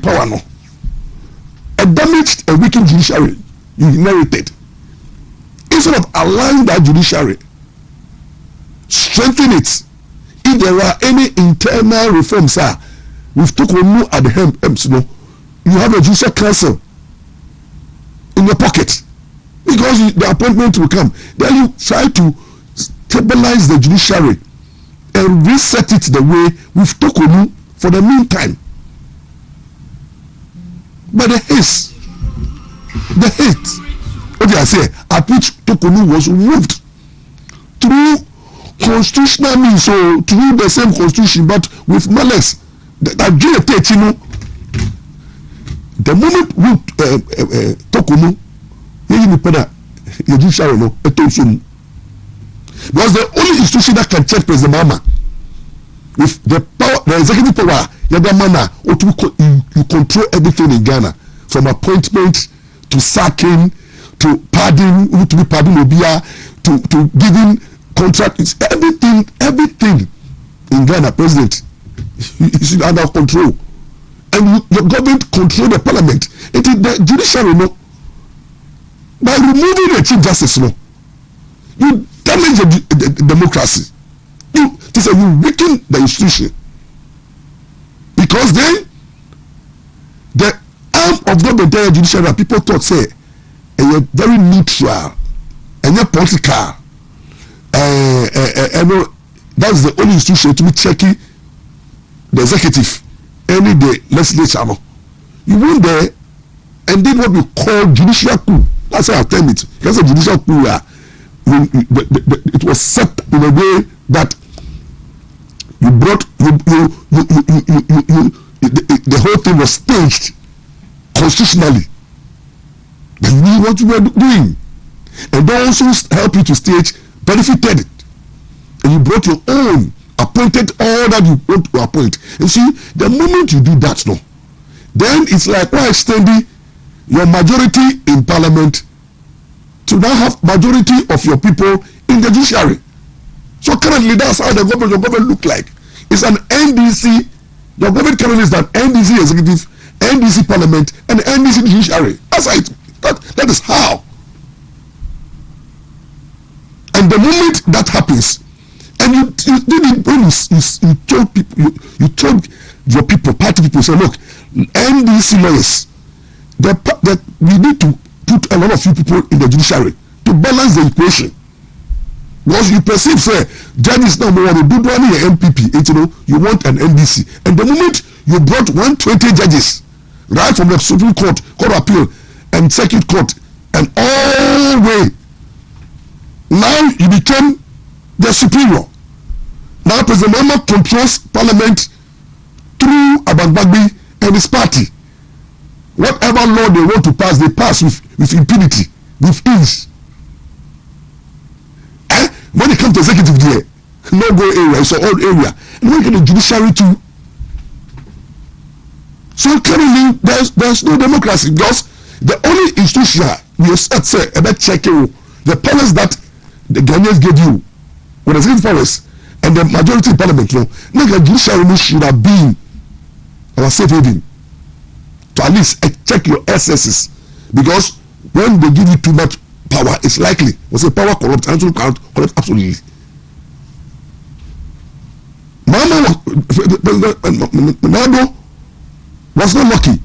power no. A damaged and weakened judiciary you inherited. Instead of allowing that judiciary, strengthen it. If there are any internal reforms, we've took on at the hems, no, you have a judicial council in your pocket because the appointment will come. Then you try to stabilize the judiciary and reset it the way we've took on for the meantime. But the hate, what I say, at which Tokonu was removed through constitutional means, so through the same constitution, but with malice. The moment we Tokonu, because the only institution that can check President Mahama with the power, the executive power, you control everything in Ghana, from appointment to sacking to pardon, to be pardon Obia, to giving contracts, everything in Ghana, President, is under control. And your government control the parliament. It is the judiciary, no. By removing the chief justice, no, you damage the democracy. You weaken the institution. Because then the arm of government and judiciary, people thought say a very neutral and not political. That's the only institution to be checking the executive, any the legislature. No. You went there and did what we call judicial coup. That's how I term it. That's a judicial coup where it was set in a way that you brought the whole thing was staged constitutionally. But you knew what you were doing, and they also help you to stage benefited it, and you brought your own, appointed all that you want to appoint. You see, the moment you do that, no, then it's like why extending your majority in parliament to now have majority of your people in the judiciary. So currently that's how your government look like. It's an NDC. Your government currently is an NDC executive, NDC parliament, and NDC judiciary. That's how that is how. And the moment that happens, and you did it when you told people, you told your people, party people, say, look, NDC lawyers, that we need to put a lot of you people in the judiciary to balance the equation. Because you perceive, say, judges now want to do any MPP, you want an NDC. And the moment you brought 120 judges, right from the Supreme Court, Court of Appeal, and Circuit Court, and all the way, now you become the superior. Now President Mahama controls Parliament through Abrabo and his party. Whatever law they want to pass, they pass with impunity, with ease. When it comes to executive there, no go area, it's an old area. And when it comes to judiciary too. So currently there's no democracy because the only institution we say about checking the powers that the Ghanaians gave you with the executive powers and the majority in parliament, the judiciary should have been our safe haven to at least check your excesses, because when they give you too much power, it's likely was a power corrupt, and corrupt absolutely. Ronaldo was not lucky.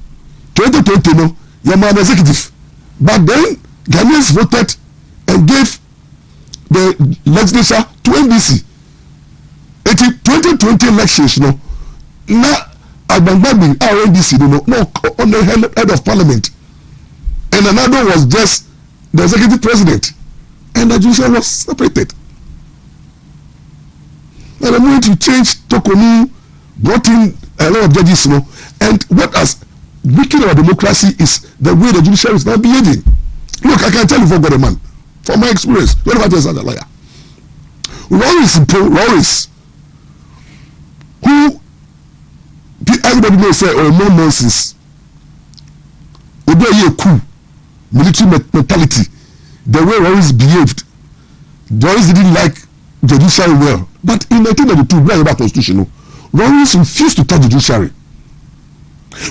2020, no, you're an executive, but then Ghanaians voted and gave the legislature to NDC. 2020 elections, no, now Abrabo our NDC, no, on the head of parliament, and another was just the executive president, and the judiciary was separated. And the moment you change Tokonu, brought in a lot of judges, and what has weakened our democracy is the way the judiciary is now behaving. Look, I can tell you for God, man, from my experience, whenever I was a lawyer, Maurice, who everybody knows say, oh, no nonsense, Odo ye coup, military mentality, the way Maurice behaved, Maurice didn't like the judiciary well. But in 1992, bring about constitution, Maurice refused to touch the judiciary.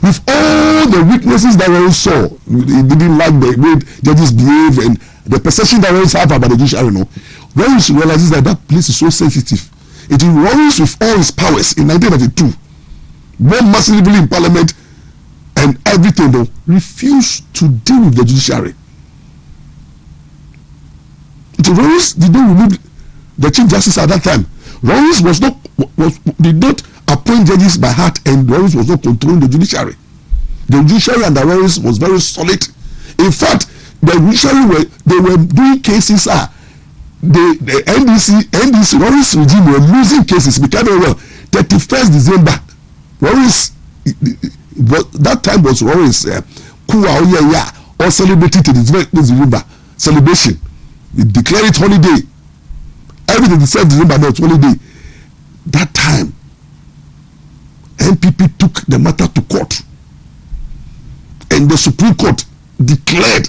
With all all the weaknesses that Maurice saw, he didn't like the way judges behave and the perception that Maurice have about the judiciary. Maurice realizes that place is so sensitive. It Maurice, with all his powers in 1992, more massively in Parliament and everything, refused to deal with the judiciary. Maurice did not remove the Chief Justice at that time. Maurice did not appoint judges by heart, and Maurice was not controlling the judiciary. The judiciary under Maurice was very solid. In fact, the judiciary were doing cases. The NDC Maurice regime were losing cases because 31st December. Maurice, that time was Maurice or celebrated to the December celebration. We declare it holiday. Everything the 7th December not holiday. That time, NPP took the matter to court, and the Supreme Court declared,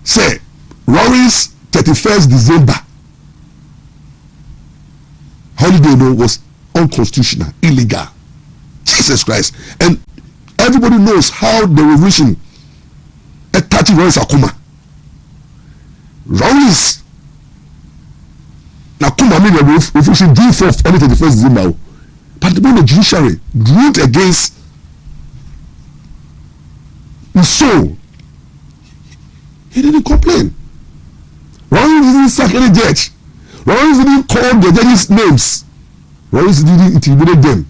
say, Maurice 31st December holiday was unconstitutional, illegal. Jesus Christ. And everybody knows how the revolution attacked Maurice Akuma. Maurice Akuma made the revolution June 4th, 31st December. But when the judiciary ruled against his soul, he didn't complain. Maurice didn't sack any judge. Maurice didn't call the judges names. Maurice didn't intimidate them.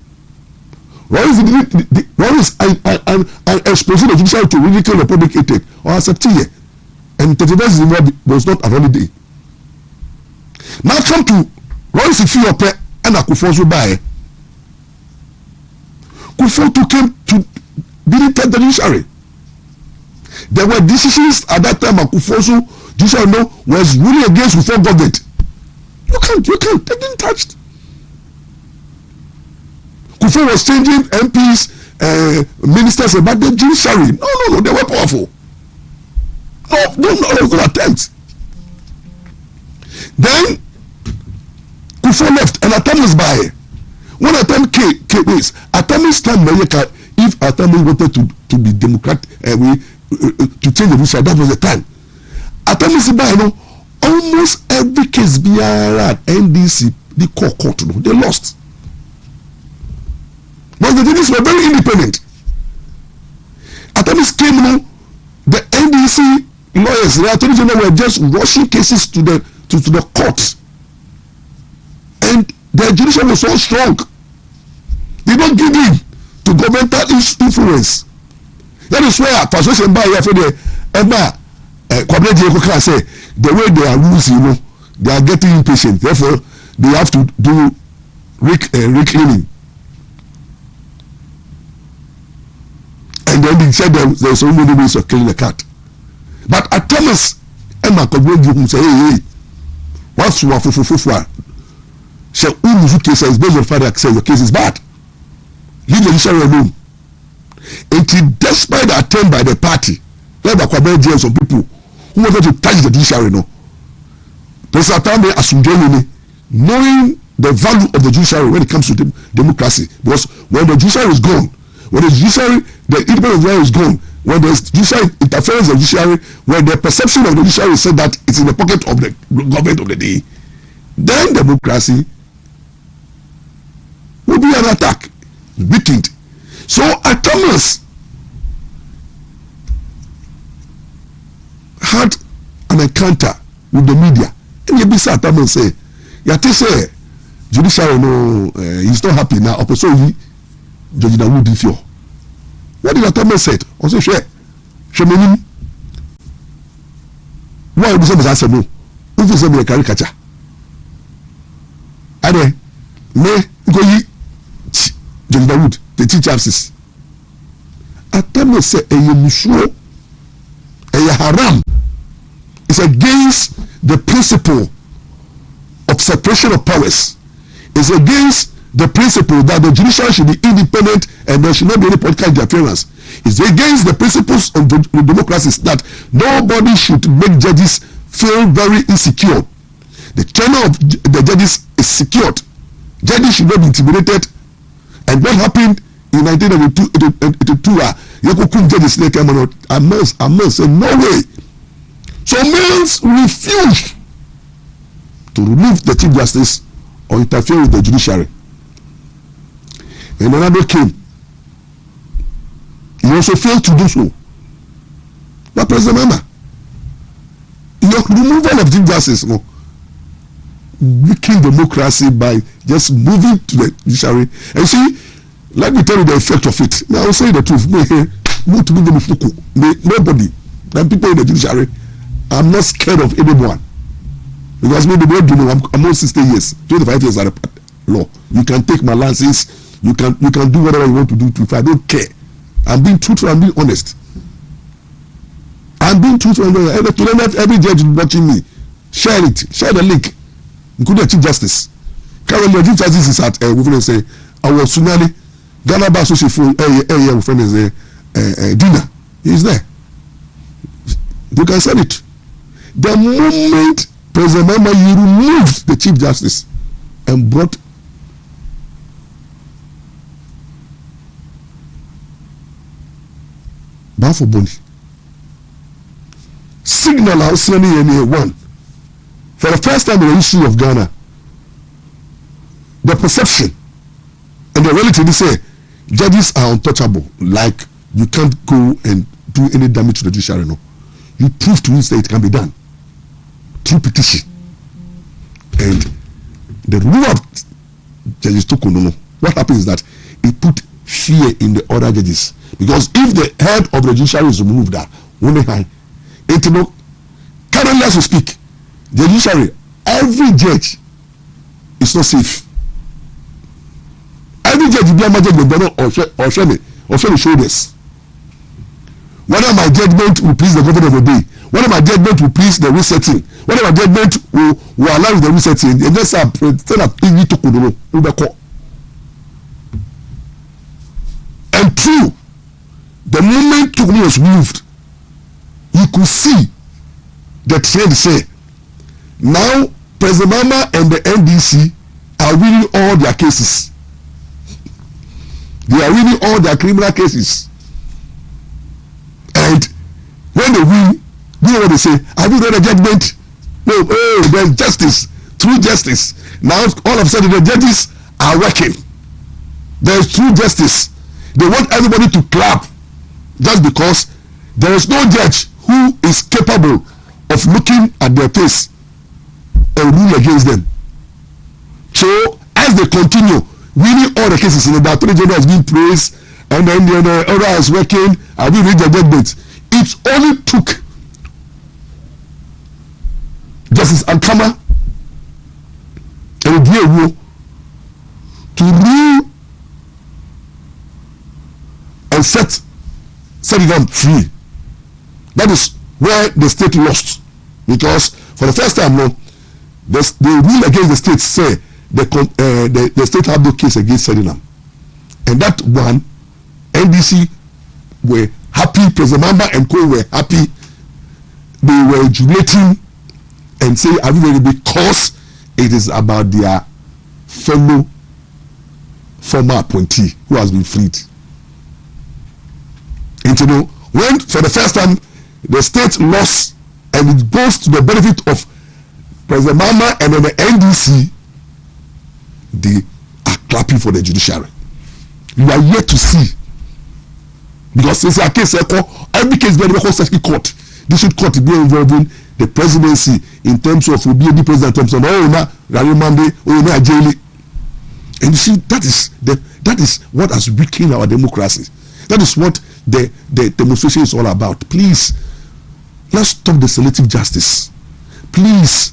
Maurice exposing the judiciary to ridicule the public ethic or accepting it. And 31st December was not a holiday. Now come to Maurice Ifeope and Akufo-Addo by. Akufo-Addo came to didn't tell the judiciary. There were decisions at that time Akufo-Addo judiciary was ruling against reform government. You can't, they didn't touch it. Akufo was changing MPs, ministers about the judiciary. No, they were powerful. No attempt. Then Akufo left and Atamis by. When Atamis came, Atamis time if Atamis wanted to be democratic, to change the judiciary, that was the time. Atamis by almost every case be at NDC, the court, they lost. But the judges were very independent. Atamis came, the NDC lawyers, the attorney general were just rushing cases to the courts, and the judiciary was so strong. They don't give in to governmental influence. That is where persuasion by the Mmra can say the way they are losing, they are getting impatient. Therefore, they have to do reclaiming. And then they said there's so many ways of killing a cat. But at Thomas Emma could say, hey, what's your fufu? Say, case is based on father say your case is bad. Leave the judiciary alone. And despite the attempt by the party, like the Kwabena jail, some people who wanted to touch the judiciary, there's a time they assume knowing the value of the judiciary when it comes to democracy. Because when the judiciary is gone, when the independence of the judiciary is gone, when there's judiciary interference of the judiciary, when the perception of the judiciary is said that it's in the pocket of the government of the day, then democracy will be an attack, weakened. So Thomas had an encounter with the media, and you be sad. Thomas say, "Yate say judiciary he's not happy now." So he, Judge Dawood Ifeo. What did Thomas say? I say, "Share me. Why would you say no? If you say me a caricature, ade me go yi Judge Dawood." The Chief Justice. Atame say musuo, haram. It's against the principle of separation of powers. It's against the principle that the judiciary should be independent and there should not be any political interference. It's against the principles of the democracy that nobody should make judges feel very insecure. The tenure of the judges is secured. Judges should not be intimidated. And what happened in 1982, Yakukum judges like Amen said, no way. So males refused to remove the Chief Justice or interfere with the judiciary. And another came. He also failed to do so. But President Mmra, your removal of Chief Justice weaken democracy by just moving to the judiciary. And see, let me tell you the effect of it. Now, I'll say the truth. Nobody, the people in the judiciary, I'm not scared of anyone. Because maybe they do know I'm on 60 years, 25 years at the law. You can take my license, you can do whatever you want to do if I don't care. I'm being truthful, I'm being honest. I'm being truthful and honest. To let every judge watching me, share the link. Including the Chief Justice. Currently, the Chief Justice is at say, I was Sunali, Ghana Bar Association dinner. He's there. You can send it. The moment President Mmra, you removed the Chief Justice and brought Bafo Boni. Signal house one. For the first time in the history of Ghana, the perception and the reality, they say judges are untouchable. Like you can't go and do any damage to the judiciary. No, you prove to us that it can be done through petition. And the rule of Judges Tokonono, what happens is that it put fear in the other judges, because if the head of the judiciary is removed, that currently as we speak, the judiciary, every judge is not safe. Every judge will be a or show the shoulders. Whether my judgment will please the governor of the day, whether my judgment will please the resetting, whether my judgment will allow the resetting, and that's a easy to could. And two, the moment Tukuni was moved, you could see the trend say, now President Mmra and the NDC are winning all their cases. They are winning all their criminal cases. And when they win, you know what they say? Have you read the judgment? No, there's justice, true justice. Now all of a sudden the judges are working. There's true justice. They want everybody to clap just because there is no judge who is capable of looking at their face and rule against them. So as they continue winning all the cases, in the Attorney General has been praised, and then the other is working, and we read the judgment. It only took Justice Ankama and Diego to rule and set them free. That is where the state lost, because for the first time, no, the rule against the state say the state have no case against Suriname, and that one, NDC were happy, President Mmra and co were happy. They were jubilating and say, "Are we ready?" Because it is about their fellow former appointee who has been freed. And you know, when for the first time the state lost, and it goes to the benefit of President Mmra and then the NDC, they are clapping for the judiciary. You are yet to see, because since our case, every case very well circuit court, district court be involving the presidency in terms of will be the president in terms of Monday, and you see that is what has weakened our democracy. That is what the demonstration is all about. Please, let's stop the selective justice. Please,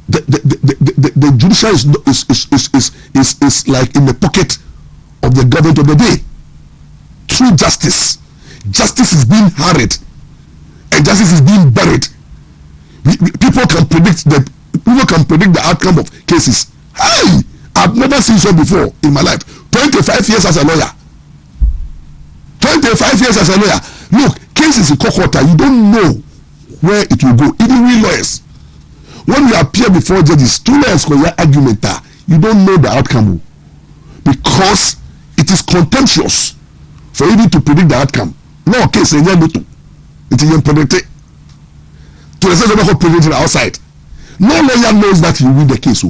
the judiciary is like in the pocket of the government of the day. True justice is being harried, and justice is being buried. People can predict the outcome of cases. Hey, I've never seen so before in my life. 25 years as a lawyer. 25 years as a lawyer. Look, cases in court, you don't know where it will go. Even we lawyers, when we appear before judges, two lawyers for your argument, you don't know the outcome, because it is contentious. for you to predict the outcome. No case in your it is predicted to the sense of predicted outside. No lawyer knows that you win the case.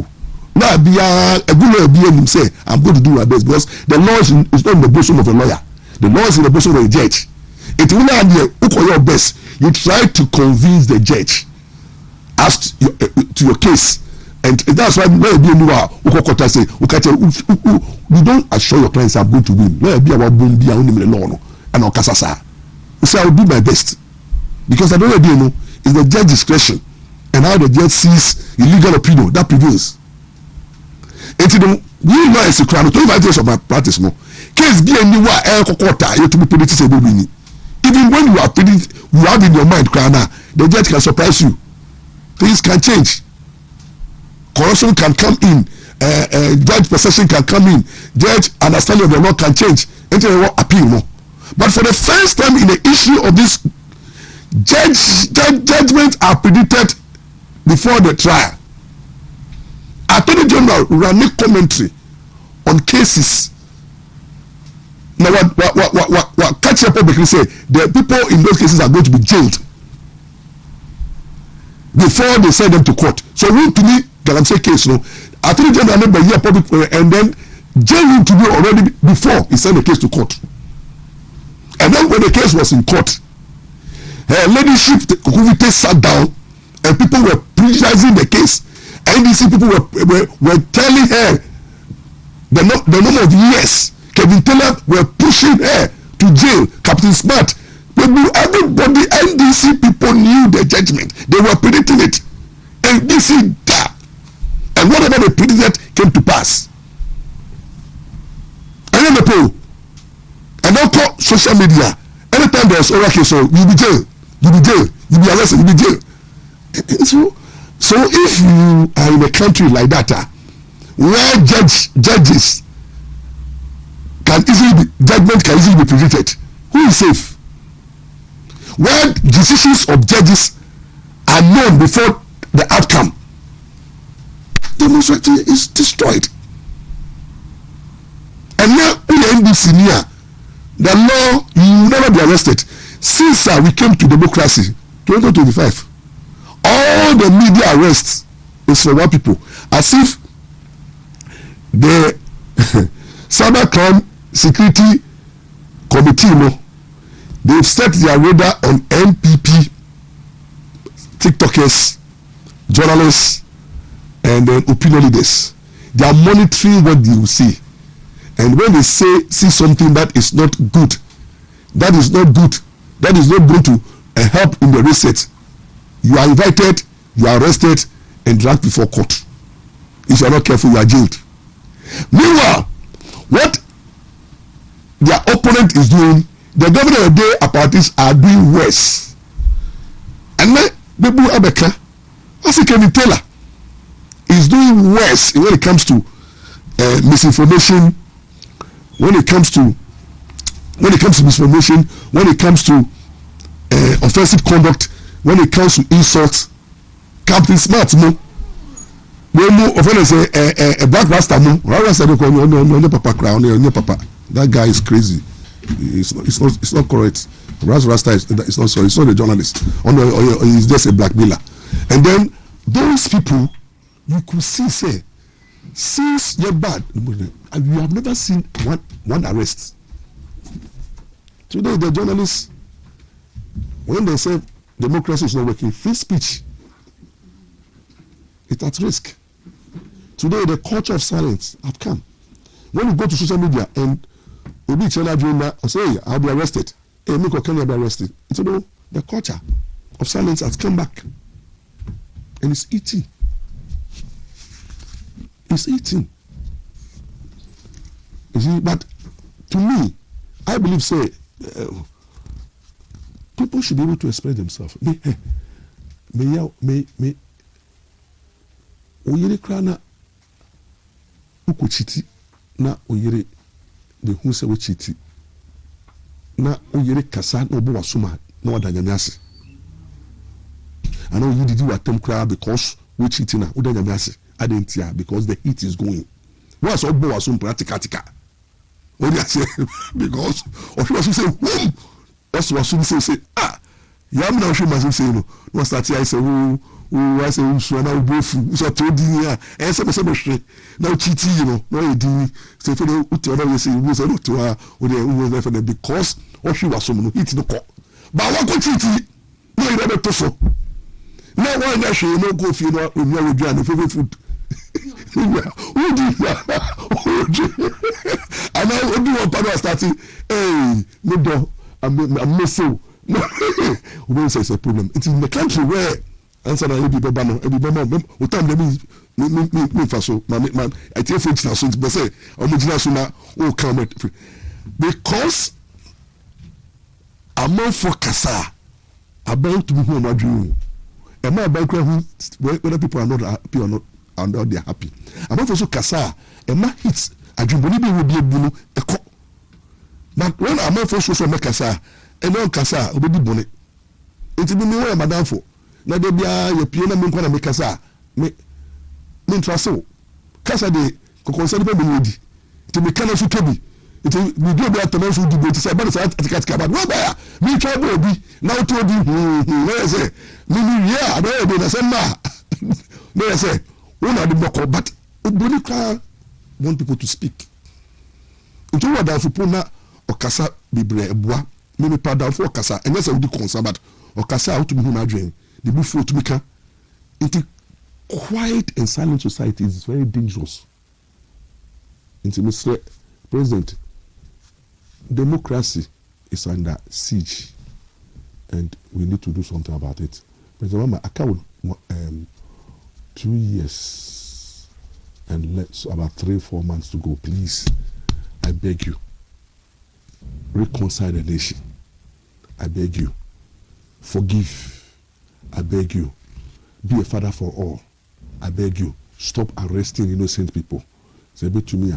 Now be a good lawyer be him say I'm going to do my best because the law is not in the bosom of a lawyer. The law is in the bosom of a judge. It will not be your best. You try to convince the judge as to your case, and that's why maybe you say you don't assure your clients I'm going to win. Maybe I won't be only law and okasasa. You say I will do my best because I don't know it's the judge discretion and how the judge sees illegal opinion that prevails. And you know, we know as a crowd 25 years of my practice no case be anywhere you to be predicted winning. Even when you are predict, you have in your mind the judge can surprise you. Things can change. Corruption can come in. Judge perception can come in. Judge understanding of the law can change. And they will appeal more. But for the first time in the issue of this, judgments are predicted before the trial. Attorney General ran a commentary on cases. Now what catch up publicly say the people in those cases are going to be jailed before they send them to court. So we to me Galamsey case no Attorney General never hear public and then jail him to be already before he sent the case to court. And then when the case was in court, her ladyship sat down and people were criticizing the case. NDC people were telling her the number of years Kevin Taylor were pushing her to jail. Captain Smart, everybody, NDC people knew the judgment. They were predicting it. NDC da. And whatever they predicted came to pass. And then the poll. And then call social media. Anytime there's oral case, so you'll be jail. You'll be jail. You'll be arrested. You'll be jail. So if you are in a country like that, where judges judgment can easily be predicted, who is safe? Where decisions of judges are known before the outcome, democracy is destroyed. And now in the NDC near the law, you will never be arrested. Since we came to democracy, 2025, all the media arrests is for white people, as if the cybercrime security committee they've set their radar on MPP, TikTokers, journalists, and then opinion leaders. They are monitoring what they will see, and when they see something that is not good, that is not going to help in the research, you are invited, you are arrested, and dragged before court. If you are not careful, you are jailed. Meanwhile, what their opponent is doing, the government of the parties are doing worse. And then Bebu Abeka, as Kevin Taylor, is doing worse when it comes to misinformation, when it comes to misinformation, when it comes to offensive conduct, when it comes to insults. Captain Smart a black rasta papa. That guy is crazy. It's not correct. Rasta is not sorry. It's not a journalist. He's just a blackmailer. And then those people, you could say, since you're bad, you have never seen one arrest. Today, the journalists, when they say democracy is not working, free speech, it's at risk. Today, the culture of silence have come. When you go to social media and Obi Chela Juna say, hey, I'll be arrested. Hey, Miko, can you be arrested? It's the culture of silence has come back. And it's eating. It's eating. You see, but to me, I believe, people should be able to express themselves. Oyere krana ukochiti na oyere de hu se wochiti na oyere kasa na obo wasoma na wadanyame ase ana oyi didi watem kra because wochiti na wadanyame ase adentia because the heat is going once obo wasom practical What you say? Because or she was say whom was say yam now she must say no. No start I say who I say who so now both so told you and say now cheating you know no you say for the whatever say you say no to her or the for the because or she was so no hit no call. But what go cheating no you never to so. Now why that she no go feel no when you do and favorite food. Who did that? And I do one part starting hey no do I'm missing. When says a problem, it's in the country where answer na people ban everybody o time me faso ma I tell folks na so but say omujina so na o come because among for kasa about me who na dream e ma ba kwa who whether people are not happy or not and they are happy among for so kasa e ma hits adwumboni bi wo bi ebunu e ko but when among for so make kasa e no kasa obedi bone enti bi me wo madam for na de bia ye pie na me nkwa na me kasa me ntraso kasa de kokonsa de be wodi enti me kana so tobi enti we do be atama so di bo ti say ba say atikatika ba wo ba me twa bo obi na wo to di na say me ya ada e na say ma me say wo na de boko but oboni ka want people to speak enti wo da fo na okasa bibre eboa me pada for okasa enye say wo di konsa but okasa out to be human dream the before to become into quiet and silent society is very dangerous. Into Mr. President, democracy is under siege and we need to do something about it. President Mama, I count 2 years and about 3-4 months to go. Please, I beg you, reconcile the nation. I beg you, forgive. I beg you, be a father for all. I beg you, stop arresting innocent people. Say to me,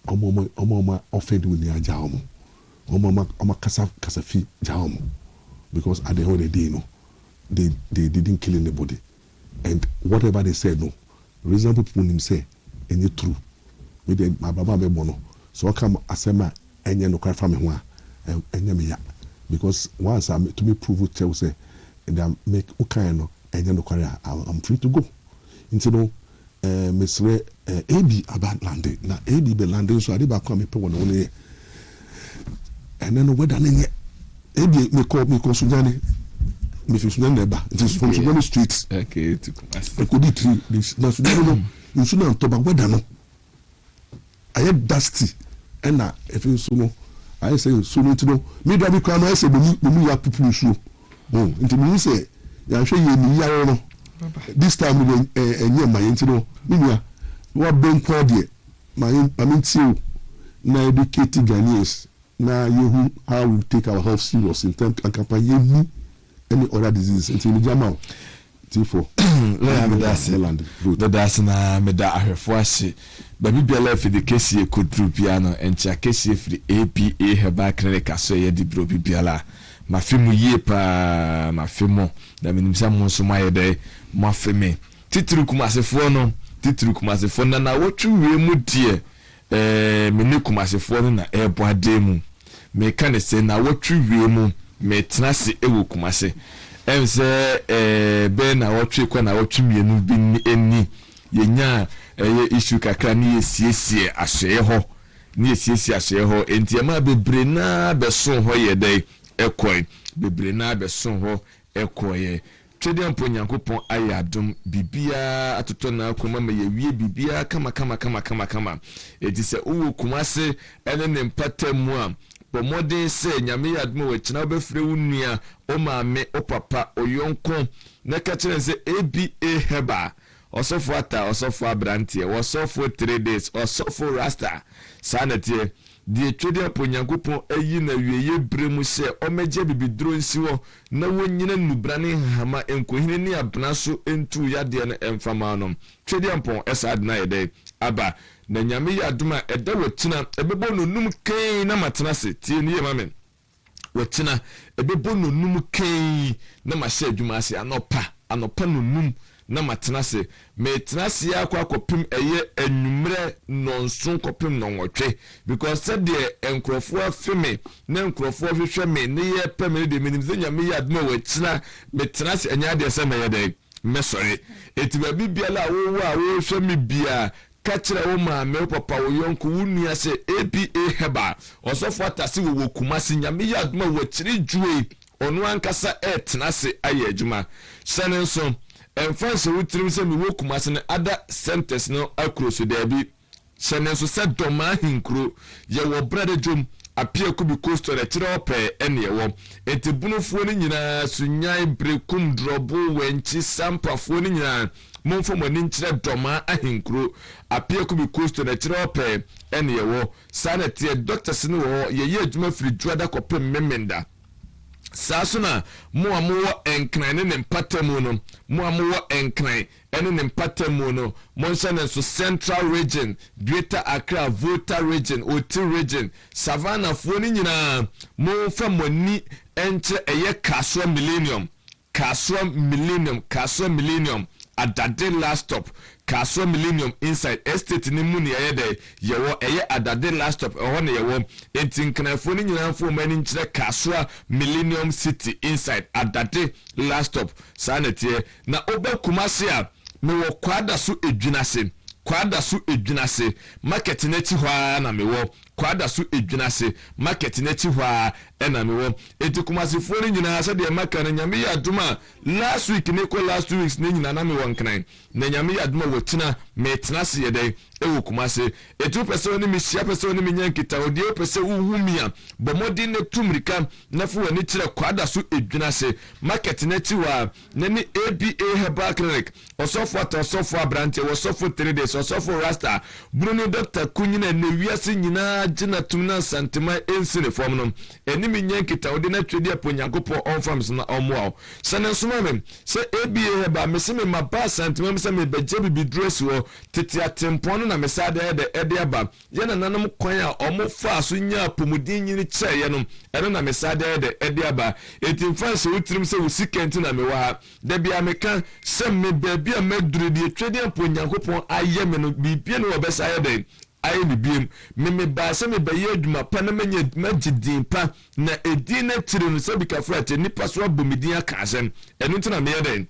Omoma offend with the Jaomo. Omoma kasafi Jaomo. Because at the end of the day, no, they didn't kill anybody. And whatever they said, no, reasonable people say, any true. Maybe my baba me bono. So I come asema enya no cry from me enya me ya. Because once I to me prove it, tell say and make ukano and then I'm free to go. Into no Mr. AB about landing. Now AB be landing so I did back come one only. And then where done yet AB me call Sujani me Sujani neighbor. It is from Sujani streets. Okay, to come. I could eat this now Sujani you should not talk about where done. I had dusty and if you so I say so to know me drive car no I say me ya people show. Oh, into me say, ya show you me ya no. This time we enye my into no. Me ya, what ben called here. My I mean till na educated Ghanaians. Na you how we take our health serious in terms and campaign any other disease until me jam T4. Let me that's na me da ahwefo ase. Baby bia for the case could group piano and cha case for the APA herbal clinic aso ye di bro bibiala. Mafimu ye pa mafimo na minimsa monso maye de mafeme titru kumasefo no titru kumasefo na wotwu we mu die mene kumasefo no na ebo ade mu me kan se na wotwu we mu me tenase ewo kumase ense be na wotwe kwa na wotwu mienu bi eni yenya issue kakra ni esiesie ahye ho ni esiesie ahye ho enti ma bebre na beso ho ye de ekoi bebre na beso ho ekoye twede mpo nyankopon ayadom bibia atoto na akoma ma ye wie bibia kama eti se owo kumase ene ne mpatam a pomode se nyame yadom we kina obefre wunua o maame o papa o yonko na ka kire se ABA heba osofo ata osofo abrantie osofo 3 days osofo rasta sanete die twede aponyankopon ayi na wieye bremu se omeje bibidro nsi wo na wonyina nubrane hama enkohine ni abna so entu yade na emfama no twede ampon esad na yede aba na nyame yadoma eda watina ebebo no num kan na matena se tie ni mamen watina ebebo no num kan na ma hye adwuma ase anopa no num na matenase me tenase ya kwa kopim eye enumre nonson kopim nonwotwe because said the enkrofo afeme na enkrofo hwehwe me ne ye peme de minimze nyame ya adma wachina me tenase anya de se me ye de me sorry etiba bibiala wo a wo hwe me bia kachira wo ma me papa wo yonko wunua se APA heba osofo atase wo kumasi nyame ya adma wachiri juwe onu ankasa tenase aye adwuma senenso enfanse wutrim se me wo kumasi ne ada centers no akroso dabi senenso se doma hinkro ye wo brade dwom apia kubi coaster e kire ope ene ye wo etibunufo ni nyina sunyan brekum drobo wenchi sampafo ni nyina monfo mani nkire doma ahinkro apia kubi coaster e kire ope ene ye wo sanete doctors ni wo ye adwuma firi juada kopem memenda Sasuna mo amuwa enkran ne mpatamu no mo amuwa enkran ene ne mpatamu no monshane so Central Region Greater Accra Volta Region Oti Region Savannah fo ni nyina mo fa moni enche eye Kaswa Millennium adade last stop Kaswa Millennium inside estate ni mu ne yede yewo eye adade last stop eho ne yewo entinkanafo ni nyina fo mani nkire Kaswa Millennium City inside adade last stop sanetie na obekumase a me wo kwada so edwinase market na ti hwa na me wo kwada so edwinase market na ti hwa na me wo etikumase fo ni nyina se de maka na nyame ya aduma last week ne ko last 2 weeks ne nyina na me won kran na nyame ya aduma wotina me tenase ye dai ewo kumase etu pese oni mi hia pese oni mi nyankita odi pese uhumia bomodi ne tumrika na fo wani kire kwada so edwinase market na ti hwa na ni ABA Herbal Clinic osofo abrante osofo 3 days osofo rasta Bruno Dr. Kunyina ne wiase nyina gina tumna santima ensine form no eni mi nyankita odi na twedi aponyankopo onfams na omwo sanensoma mem se ABA Herbal meseme maba santima me se me beje bibi dress wo tete atempo no na mesade de ede aba ye na nanom kwan a omo fa so nya pomudin nyini kyeye no eno na mesade de ede aba etimfa se wutrim se wusikenti na mewa da bia meka se me bia meduru de twedi aponyankopon aye me no bibia no obesa ye de aye bibiem me ba se me baye aduma pa na menye magidin pa na edin na tire no se bika frate nipa so abomidin aka asem eno ntina me ye de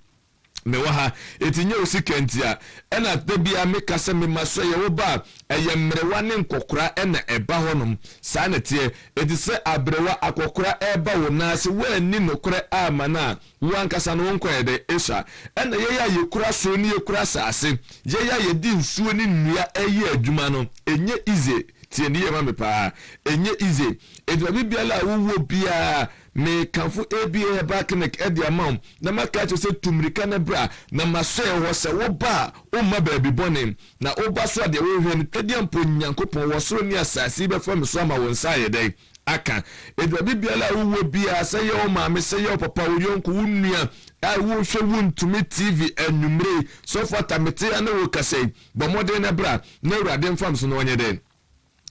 me waha etinye osikentia ena debia meka se me maso ye wo ba eye mrewa ne nkokora ena eba honom sanetie etise abrewa akokora eba wo na se wani nokora amana wankasa no wonkwa de esha ena ye ya yekura so ni yekura sase ye ya yedi nsuo ni nnua eye adwuma no enye ize tie ni ye ma me pa enye ize edwabi biala wo bia me kanfu ABA Herbal Clinic edi amount na maka cho se tumrika na bra na maso ho se wo ba o ma ba bi bone na o ba so de wo hwe ni twedi ampo nyankopon wo so ni asase be fam so ama won sa ye dai aka edwa bibiala wo bia se ye o ma me se ye o papa wo yonko wunua a wo hwe wuntumi TV enumre so fata mete na wo kase bo modern na bra na urade mfam so no onye den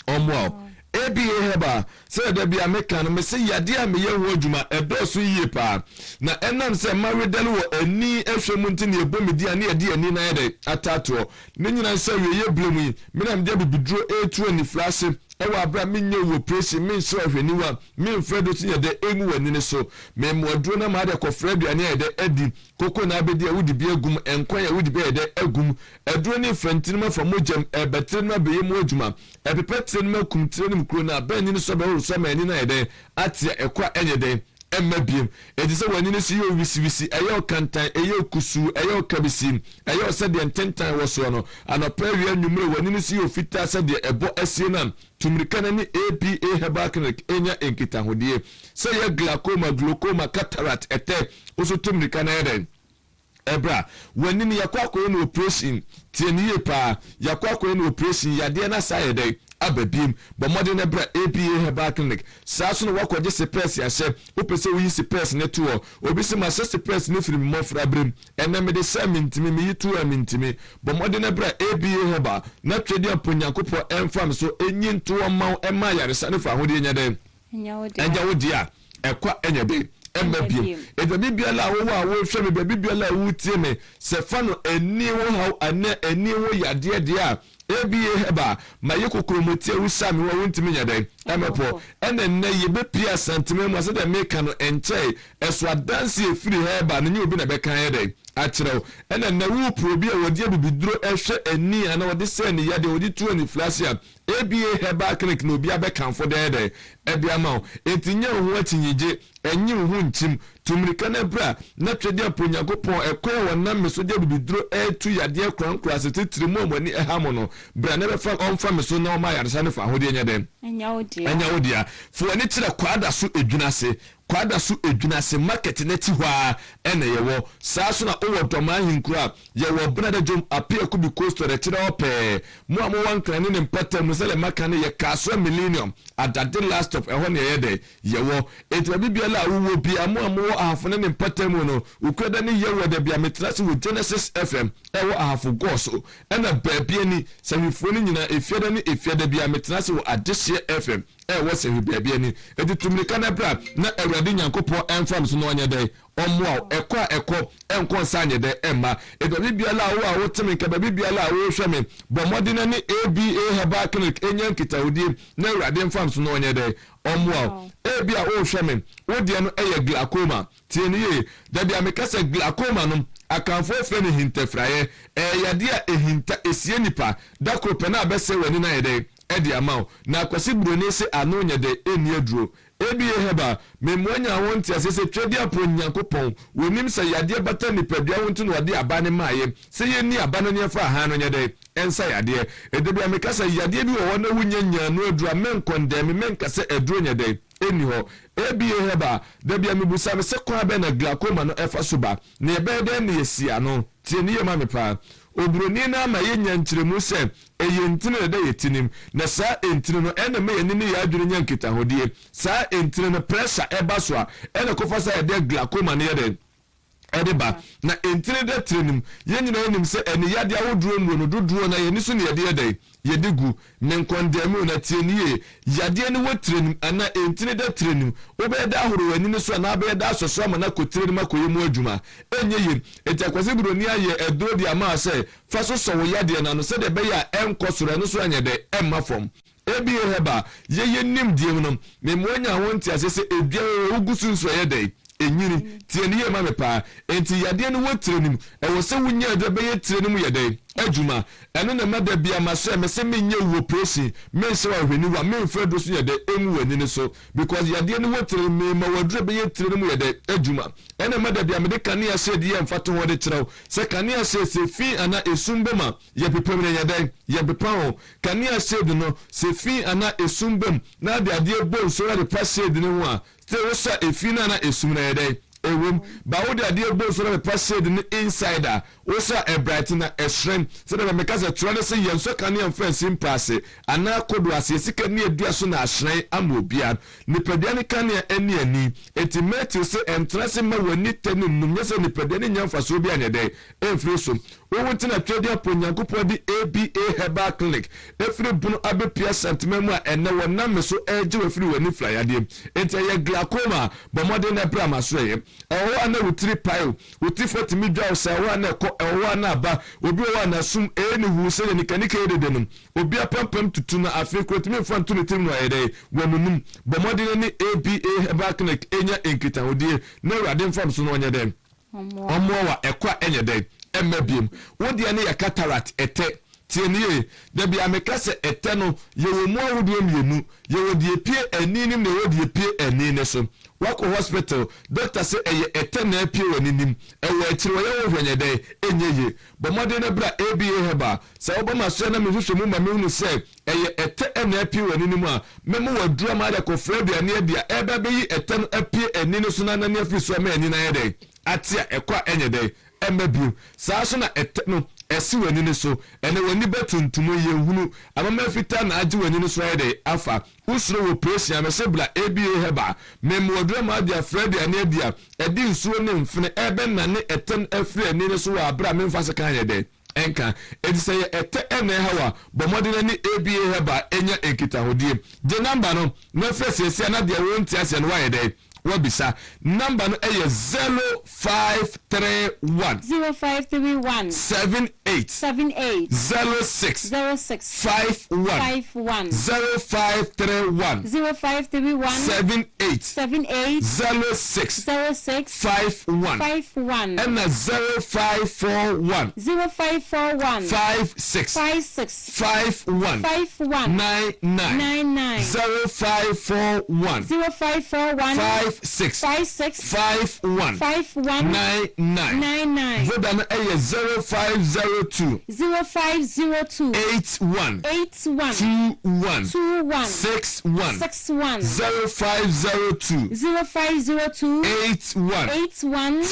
omwo ABA Herbal se de bia meka no me se yade a me ye ho adwuma edoso yie pa na enam se maredel wo ani ehwemu nti ne ebomidi ani yade ani na yede atato ne nyina se ye blemu yi me na me de bibidro etu ani flash ewa abra menye wo pressure men so ahweniwa men fredo tinye de emu wani ne so me modro na ma de ko fredo ani yede edi koko na abedi awudi bi agum enkwan ya wudi bi yede agum edro ne frentini ma fa mojem ebetre na be yemu adwuma epepetre na kumtire ne mkro na ben ni so be wo so ma ni na yede atia ekwa enyede emmabiem edise wani ne si yo wisi eyo kantan eyo kusu eyo kabisi eyo se de ententan wo so no anopa wi anwumre wani ne si yo fita se de ebo asie na tumrikana ni APA Herbal Clinic enya enkita hodie se ye glaucoma cataract ete oso tumrikana eden ebra wani ni yakwa no operation tieniye pa yakwa no operation yade na sa yede ababim bo modern ebra APA Herbal Clinic saso no wakoje sepres ya she opese wi sepres ne to obi se ma sepres ne firi mofra brem ena me de se mintimi mi yitu amintimi bo modern ebra APA Herbal na twedi aponyankopo enfam so enyinto maw ema yaresa ne fa hode enya den enya wodi a ekwa enya be Embebiem. Biala wo hwe me baby biala wo tie me se fa no ani wo haw ana ani wo yade de a ABA heba ma yekokromotie wo sha me wo ntimi nyade emepo ene na ye be pia sentime mo se de make no enche eso adanse efiri heba no nye obi na be kan yede achrew ene na wo probi a wodi abibiduro ehwe ani ana wodi se ne yade wodi tu ani flasia ABA heba clinic no obi abekanfo de ebia ma etinye ho atinyije enyi ho nchim tumrika na bra na twede aponyakopon ekoy wona meso de bibiduro etu yade krankra se titiri mo mani ehamo no bra na be fa onfa meso na o ma yaresa ne fa hode enya dem enya odia fo ani kire kwada so edwuna se market na ti hwa ene yewo saa so na owo doma hinkura yewo brada jom apia kubi coaster de kire ope mo wan kan ne mpata musele maka ne ye kaso millennium adade last stop ehwo ne yede yewo etwa bibiala wo bi amo ahafo ne mpata mu no ukweda ne yewo de bia metrase wo Genesis FM ewo ahafo goso ena baabi ani samifo ne nyina efiada ne efiada bia metrase wo Adehye FM ewo se baabi ani editumrika na bra na Awurade Nyankopɔn enfam so no anya dai omwa ekɔ enko sanye de emma edobi biala wo wotemi ka babi biala wo hweme bomodina ni ABA Herbal Clinic enyan kitawudi na Awurade enfam so no anya dai omwa ebia wo hweme wodi no eye glaucoma tieniye da bia mekasa glaucoma no akanfo fe ne hintafraye yade a ehinta esie nipa da kopena abese wani na yede edi amao na kwasi buroni se ano nyade eni aduro ABA Herbal memwanya wonti asese twedi aponyankopon wonim se yade bata nipadua wonti no wade abane maaye se yeni abane ne fa ha no nyade ensa yade edebia mekasa yade bi wo na wunyanya no aduro menkondem menkase aduro nyade eni ho ABA Herbal debia mebusa me se kwa be na glaucoma no efa soba na ebede ne yesia no tie ne yema mepa obroni na ma yenya nkyeremu se eyentine de yetinim na sa entine no ene me yenini ya adwene nyankita hodie sa entine no pressure eba so a ene kofa sa de glaucoma ne yede edeba na entine de trenim yenyina yenim se ene yade awoduro no doduro na yeni so ne yede yedigu menkondemu na tieniye yade ne wotrenim ana entine de trenim obeda ahoro wani ne so na abeda asoso ma na kotrenim akoyemu adwuma enye ye etakwase buroni aye edo di ama se faso so wo yade na no se de be ya enkosoro no so anyede emma fom ABA Herbal ye nim die no memwanya wonti asese edua ogusu so yede enyiri tieniye ma mepa enti yade ne wotrenim ewo se wunya de be ye trenim yede adwuma eno na mada bia maso mese menye wo presi mense wa hweni wa menfre do so yede emu wani ne so because yade ne wotre me ma wadure be ye tire mu yede adwuma eno mada bia me de kane ya se de ye mfato ho de kirew se kane ya se fi ana esumbema ye pepem ne yede ye bepawo kane ya se de no se fi ana esumbem na de ade bo so de passe de ne ho a se wo sa efi na esum na yede ewem ba wo de ade bo so de passe de ne insider wo sa brighten na esrem se de me kasa tro ne se yenso kane ya mfa simpase ana kodo ase sika ne adua so na asren amobia ni pedua ne kane ya ani etimate se entrance ma wani tenu num nyese ni pedua ne nyamfa so bia ne de enfri so wo ntina twede aponyankopɔ di ABA Herbal Clinic efri bunu abepia sentimemu a ene wona meso eje wafiri wani flyade enti ye glaucoma bomode na brama so ye ewo ana wutiri pile wuti fotimi dwa so ewo ana ko ewo ana ba obi wo na sum eni hu se ni kanike ededenum obi apampam tutu na afekrotimi fantu ne tim no yede wonunum bomode ni ABA Herbal Clinic enya enkita hodie na Awurade mfam so no onye dem omo wa ekwa enye dem emabiem wodi ane ya cataract ete tieniye da bia mekase ete no yewo mu awodo mienu yewo die pie aninim na yewo die pie anine so wako hospital doctor say eye ete na pie waninim ewo akire yewo hwenyede enyeye bomode na bra ABA Herbal sa obama so na mehwehwe mu ma mehunu say eye ete na pie waninim a memo wadura ma da kofra bia ne bia ebe be yi ete no pie anine so na na afi so ma anina yede atia ekwa enyede emabiem saa so na no esi wani ne so ene wani betuntum ye hunu amama fita na age wani ne so yede afa usuro wo pressure amese bla ABA Herbal memodura ma dia Fred ane bia edi nsuo ne mfene ebe na ne eten afre ani ne so wa abra memfa se kan yede enka edise ye ete ene hawa bomodina ni ABA Herbal enya ekita hodie je number no na frese sia na dia wonti ase no wa yede wabisa number no eye 0531 78 06 51 0531 78 06 51 and 0541 56 51 99 0541 56 51 99 Voda no eye 0502 81 21 61 0502 81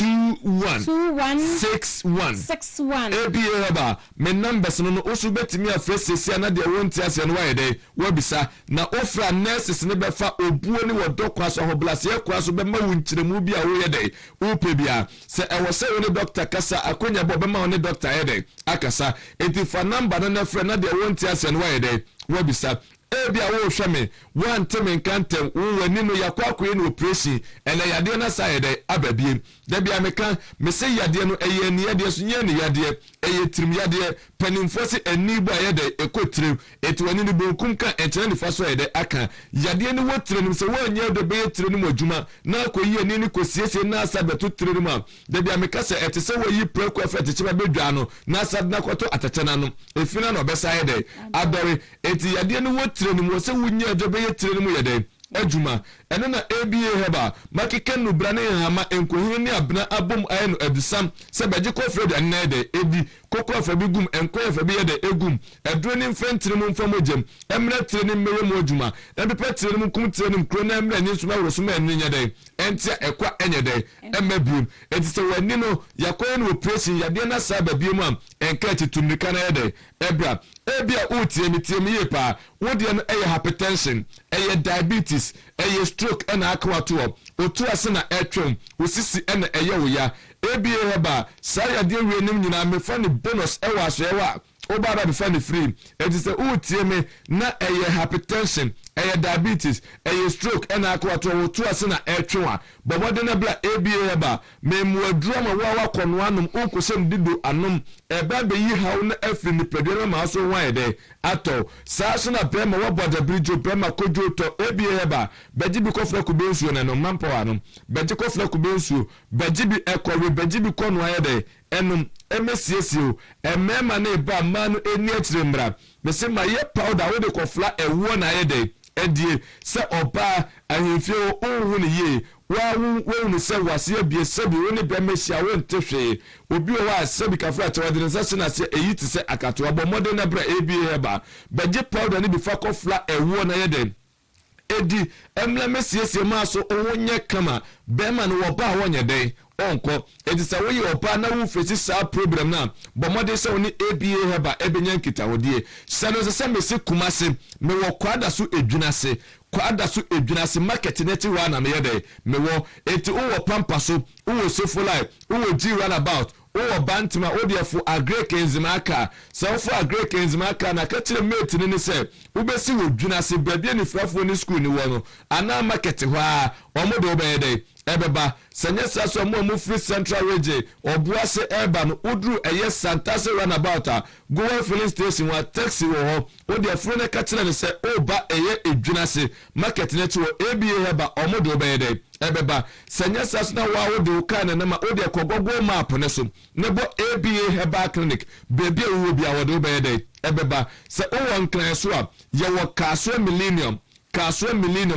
21 61 ebieba me numbers no osu betimi afresesia na de wonti ase no wayede wabisa na ofra nurses ne befa obuo ni wodokwa so hoblase yakwa so bema wonkyeremu bi a woyede upe bia se ewose woni doctor kasa akonya bo bema woni doctor yede akasa etifa number no na frɛ na de wonti ase no wayede wabisa ebia wo hwɛ me wanteme nkantem wani no yakwakoe no operation ene yade na sayede ababiem da bia meka me se yade no eye ni yade so nya ni yade eye tirim yade panimfo se anibo ayede ekotirim etwani ni bonkum ka enkyene ni faso ayede aka yade ni wotirim se wanya de be tirim no adwuma na akoyi ani ni kosiesie na asabeto tirim a da bia meka se etese wayi preko effect chiba bedwa no na asad na kwato atachana no efina no obesa ayede adore eti yade ni ni mo se wunya de be yetire ni mo yede adwuma ene na aba heba makike no bra ne hama enkohini ni abna abom aye no adusam se beje kofred anna de edi koko afa bi gum enko afa bi yede egum edro ni mfentire mu mfam ogem emre tire ni mmere mu adwuma ebepe tire ni kum tire ni kro na emre ni suma worosuma ennya de entia ekwa enye de emabiem enti se wani no yakoye no operation yade na sa babiem am enka titumnika na yede ebra ebia utiemi yepa wode no eye hypertension eye diabetes eye stroke na akwato otu ase na etwem osisi na eye woya ebia heba sa yade wenim nyina mefa ne bonus ewa so ewa obaba be fa ne free etise utiemi na eye hypertension eye diabetes eye stroke na akwato otu ase na etwem bobode na bla ebia heba memuadroma wa kono anum onkosem dido anum eba be yi hawo na afri ni pedro ma so wide ato sa so na prema wa boda bridge prema kojo to ebia heba beji bi kofra ku bensuo na no Ampaw anum beji kofra ku bensuo beji bi ekore beji bi kono ayede enum emesiesio emema na eba manu eni akire Mmra me se ma ye powder wo de kofla ewo na ayede edie se oba ahemfie ohun ne ye wa ni se wase bie sebi woni be mehia wo ntehwe obi o wa sebi kafra tawade ne se na se eyi ti se akato abo modern na bra ebi heba beje powder ni bi fa kofla ewo na yede edi emla mesiesie ma so onye kama be ma no wo ba wonye den onko edi se wo yi oba na wo fesi sa problem na bo modern se oni ABA heba ebenya nkita wodie se no se mesi kumase me wo kwada so edwunase kwada so edwunase market neti wa na me yede me wo eti wo pampa so wo sefulai wo G runabout wo bantima wo defo agrek enzimaka so fo agrek enzimaka na katire mate ni se wo besi wo dwunase babia ni frafo ni school ni wo no ana market ho a omodo obeyede ebeba senye saso mo free central region obuase eba no udru eye santase runabout go filling station wa taxi wo ho wo defo ne katire ni se oba eye edwunase market neti wo ABA heba omodo obeyede ebeba senye saso na wa wo de kan na ma wo de kogogo map ne so ne bo ABA heba clinic baby wo bia wo de obeyede ebeba se o won kan so a ye wo kaso millennium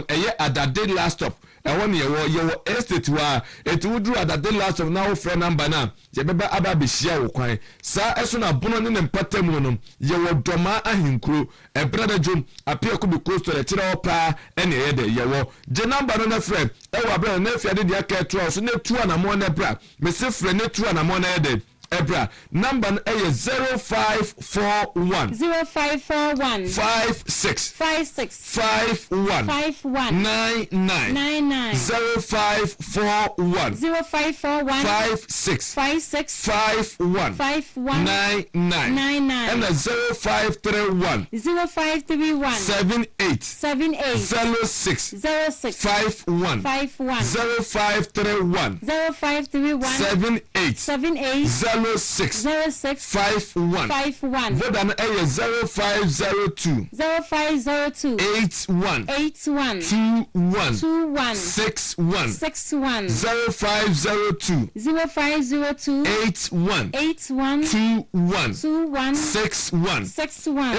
eye adade last stop ewon ye wo estate wa etuwudru adade last of now phone number na ye beba aba be hia wo kwan sa eso na bono ne mpatamu no ye wo doma ahinkro ebrada jom apia ko be coast to tira opa ene ye de ye wo je number no na frɛ ewo abra na afia de dia ka to so na tu anamo na bra me se frɛ na tu anamo na ye de Ebra number no 0541 0541 56 51 99 0541 56 51 99 and 0531 78 06 51 0531 78 06 51 Vodan 0502 81 21 61 0502 81 21 61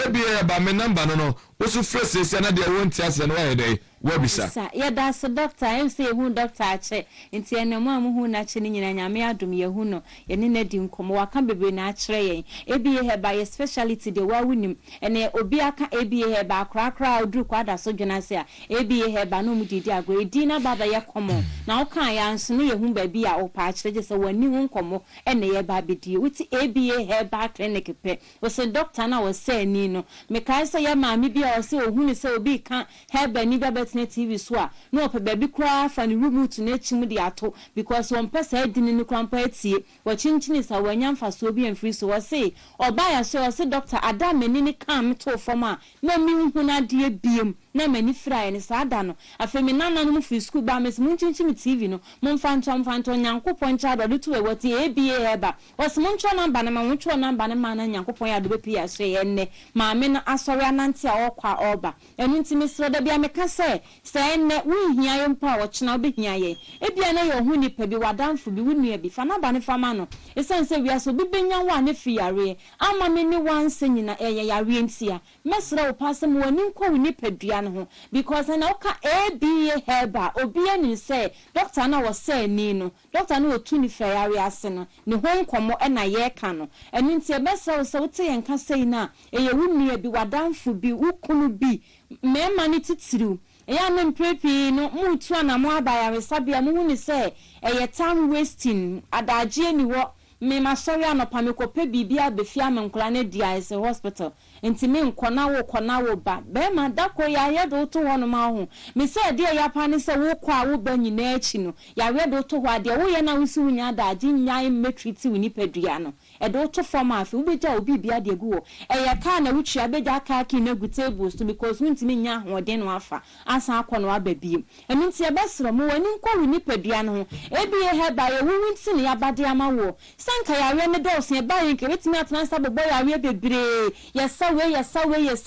Ebia ba me number no also first say na dey won't answer no why dey webisa ya da so doctor em say hu doctor ache nti enemu amu na ache ni nyina nyame adom ye hu no ye ne nadi nkomo waka bebe na akere yen ebie he ba ye speciality de wa wunim ene obi aka ebie he ba krakra odru kwada so dwena se a ebie he ba no mu didi agwe edi na baba ye komo na okan ya nso ne ye hu ba bi a opa akere je se wani hu nkomo ene ye ba bedi wuti ebie he ba clinic pe wo se doctor na wo se ni no me kai se ye maami bi a wo se ohunu se obi kan he ba ni ba TV so a no pe baby kra fa ni remote na chim de ato because one person edini ni krampa etie wo chinchini sa wanya mfa so bi amfiri so wo say oba ya so say doctor ada mani ni kan to form a na mi hu na de biem na mani fra ni sa ada no afemi nana no fi school ba mes mun chinchini TV no mun fanto nyankopon cha do to e woti ebie eba was mun cho number na mun cho number na na nyankopon ya do be pia so ye nne ma me no asori anante a okwa oba enu ntimi sro da bia me ka say say ne wu hia ye mpa wo chena obi hia ye ebia na ye hu ni pa bi wadamfo bi wunu bi fa na ba ne fama no esense wi aso bi benya wa ne fi yare ama me ni wanse nyina eye yare ntia mesra wo pasem woni nkɔ ni padua no ho because na oka ebie heba obi ani say doctor na wo say ni no doctor na otu ni fa yare ase no ne ho nkomo na ye ka no enu ntia mesra wo se wo te ye nka sei na eye wunu bi wadamfo bi wukunu bi me mani titiriu ya me mprepi no mutu ana mo abaya sabia mo huni se eye time wasting adaje ni wo me masori anopa me kope bibia befia me nkora ne dia ise hospital enti me nkona wo ba be ma dako ya yedo to wono ma ho me se dia ya pa ne se wo kwa wo ba nyina achi no ya yedo to ho ade wo ye na wusi wunya adaje nyan metriti woni padua no edo to form afi ubeja obi bia de gu wo eye ka na wuchi abeja ka ki na gu tables to because wuntimi nya hoden no afa asa akono ababiem enu nti ebesro mo wani nkwa woni padua no ho ebie he ba ye wuwunti ne abade ama wo sanka ya we ne do se ba yin ke wetimi atena sa bobo ya we bebre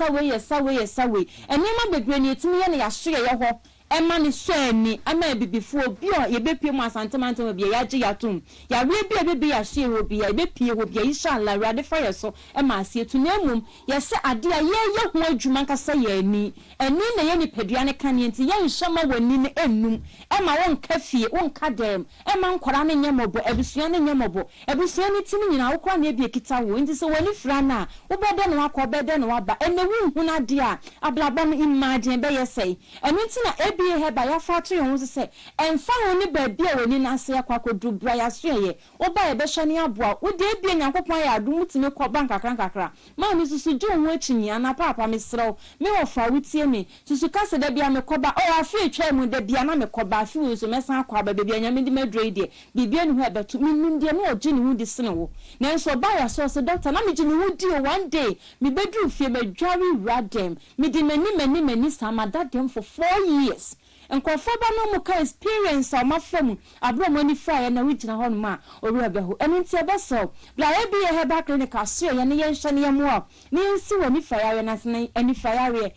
yesawe enema bebre ne etimi ye ne ya hye ye ho ema ni so ani ama bibifu obi o ye bepie mu asantemante obi ya gye yatum ya we bi ya hye obi ya bepie obi ya inshallah rade fire so ema asie tu na emum ye se ade a ye ho adwuma nkasa ye ani na ye ni padua ne kan nti ye nhama wani ne enum ema won kafie won kadem ema nkora ne nyemobo ebusua ne nyemobo ebusua ne timi nyina wokora na ebie kita wo nti so wani fra na wo bede no akobede no aba ene wu hu na de a ablaba no imagine be ye sei enu nti na ebie heba ya fatu ye hu se emfa woni ba bia woni na ase akwakodu bra ya so ye wo ba ye be hwani aboa wo de ebie nyankopon ya adu mutime ko bank kakra ma mi susu ju hu achinya na papa mi srew me wo fa wutie me susu kase da bia me koba o afi etwa mu da bia na me koba afi wo so mesan akwa ba bia nya me di madre de bibia ni hu ebetu mi num de na oji ni hu di sene wo na so ba ya so doctor na me ji ni hu di one day me bedru fie me dwari radem me di mani samada dem for 4 years nkofo ba no mu ka experience o mafam Abrabo ni fra na wigina ho no ma ori abeho enu nti ebeso bla e bi ye heba clinic aso ye ne ye nhye ne ye mo ni nsi woni fra ya na sene ani fra ya re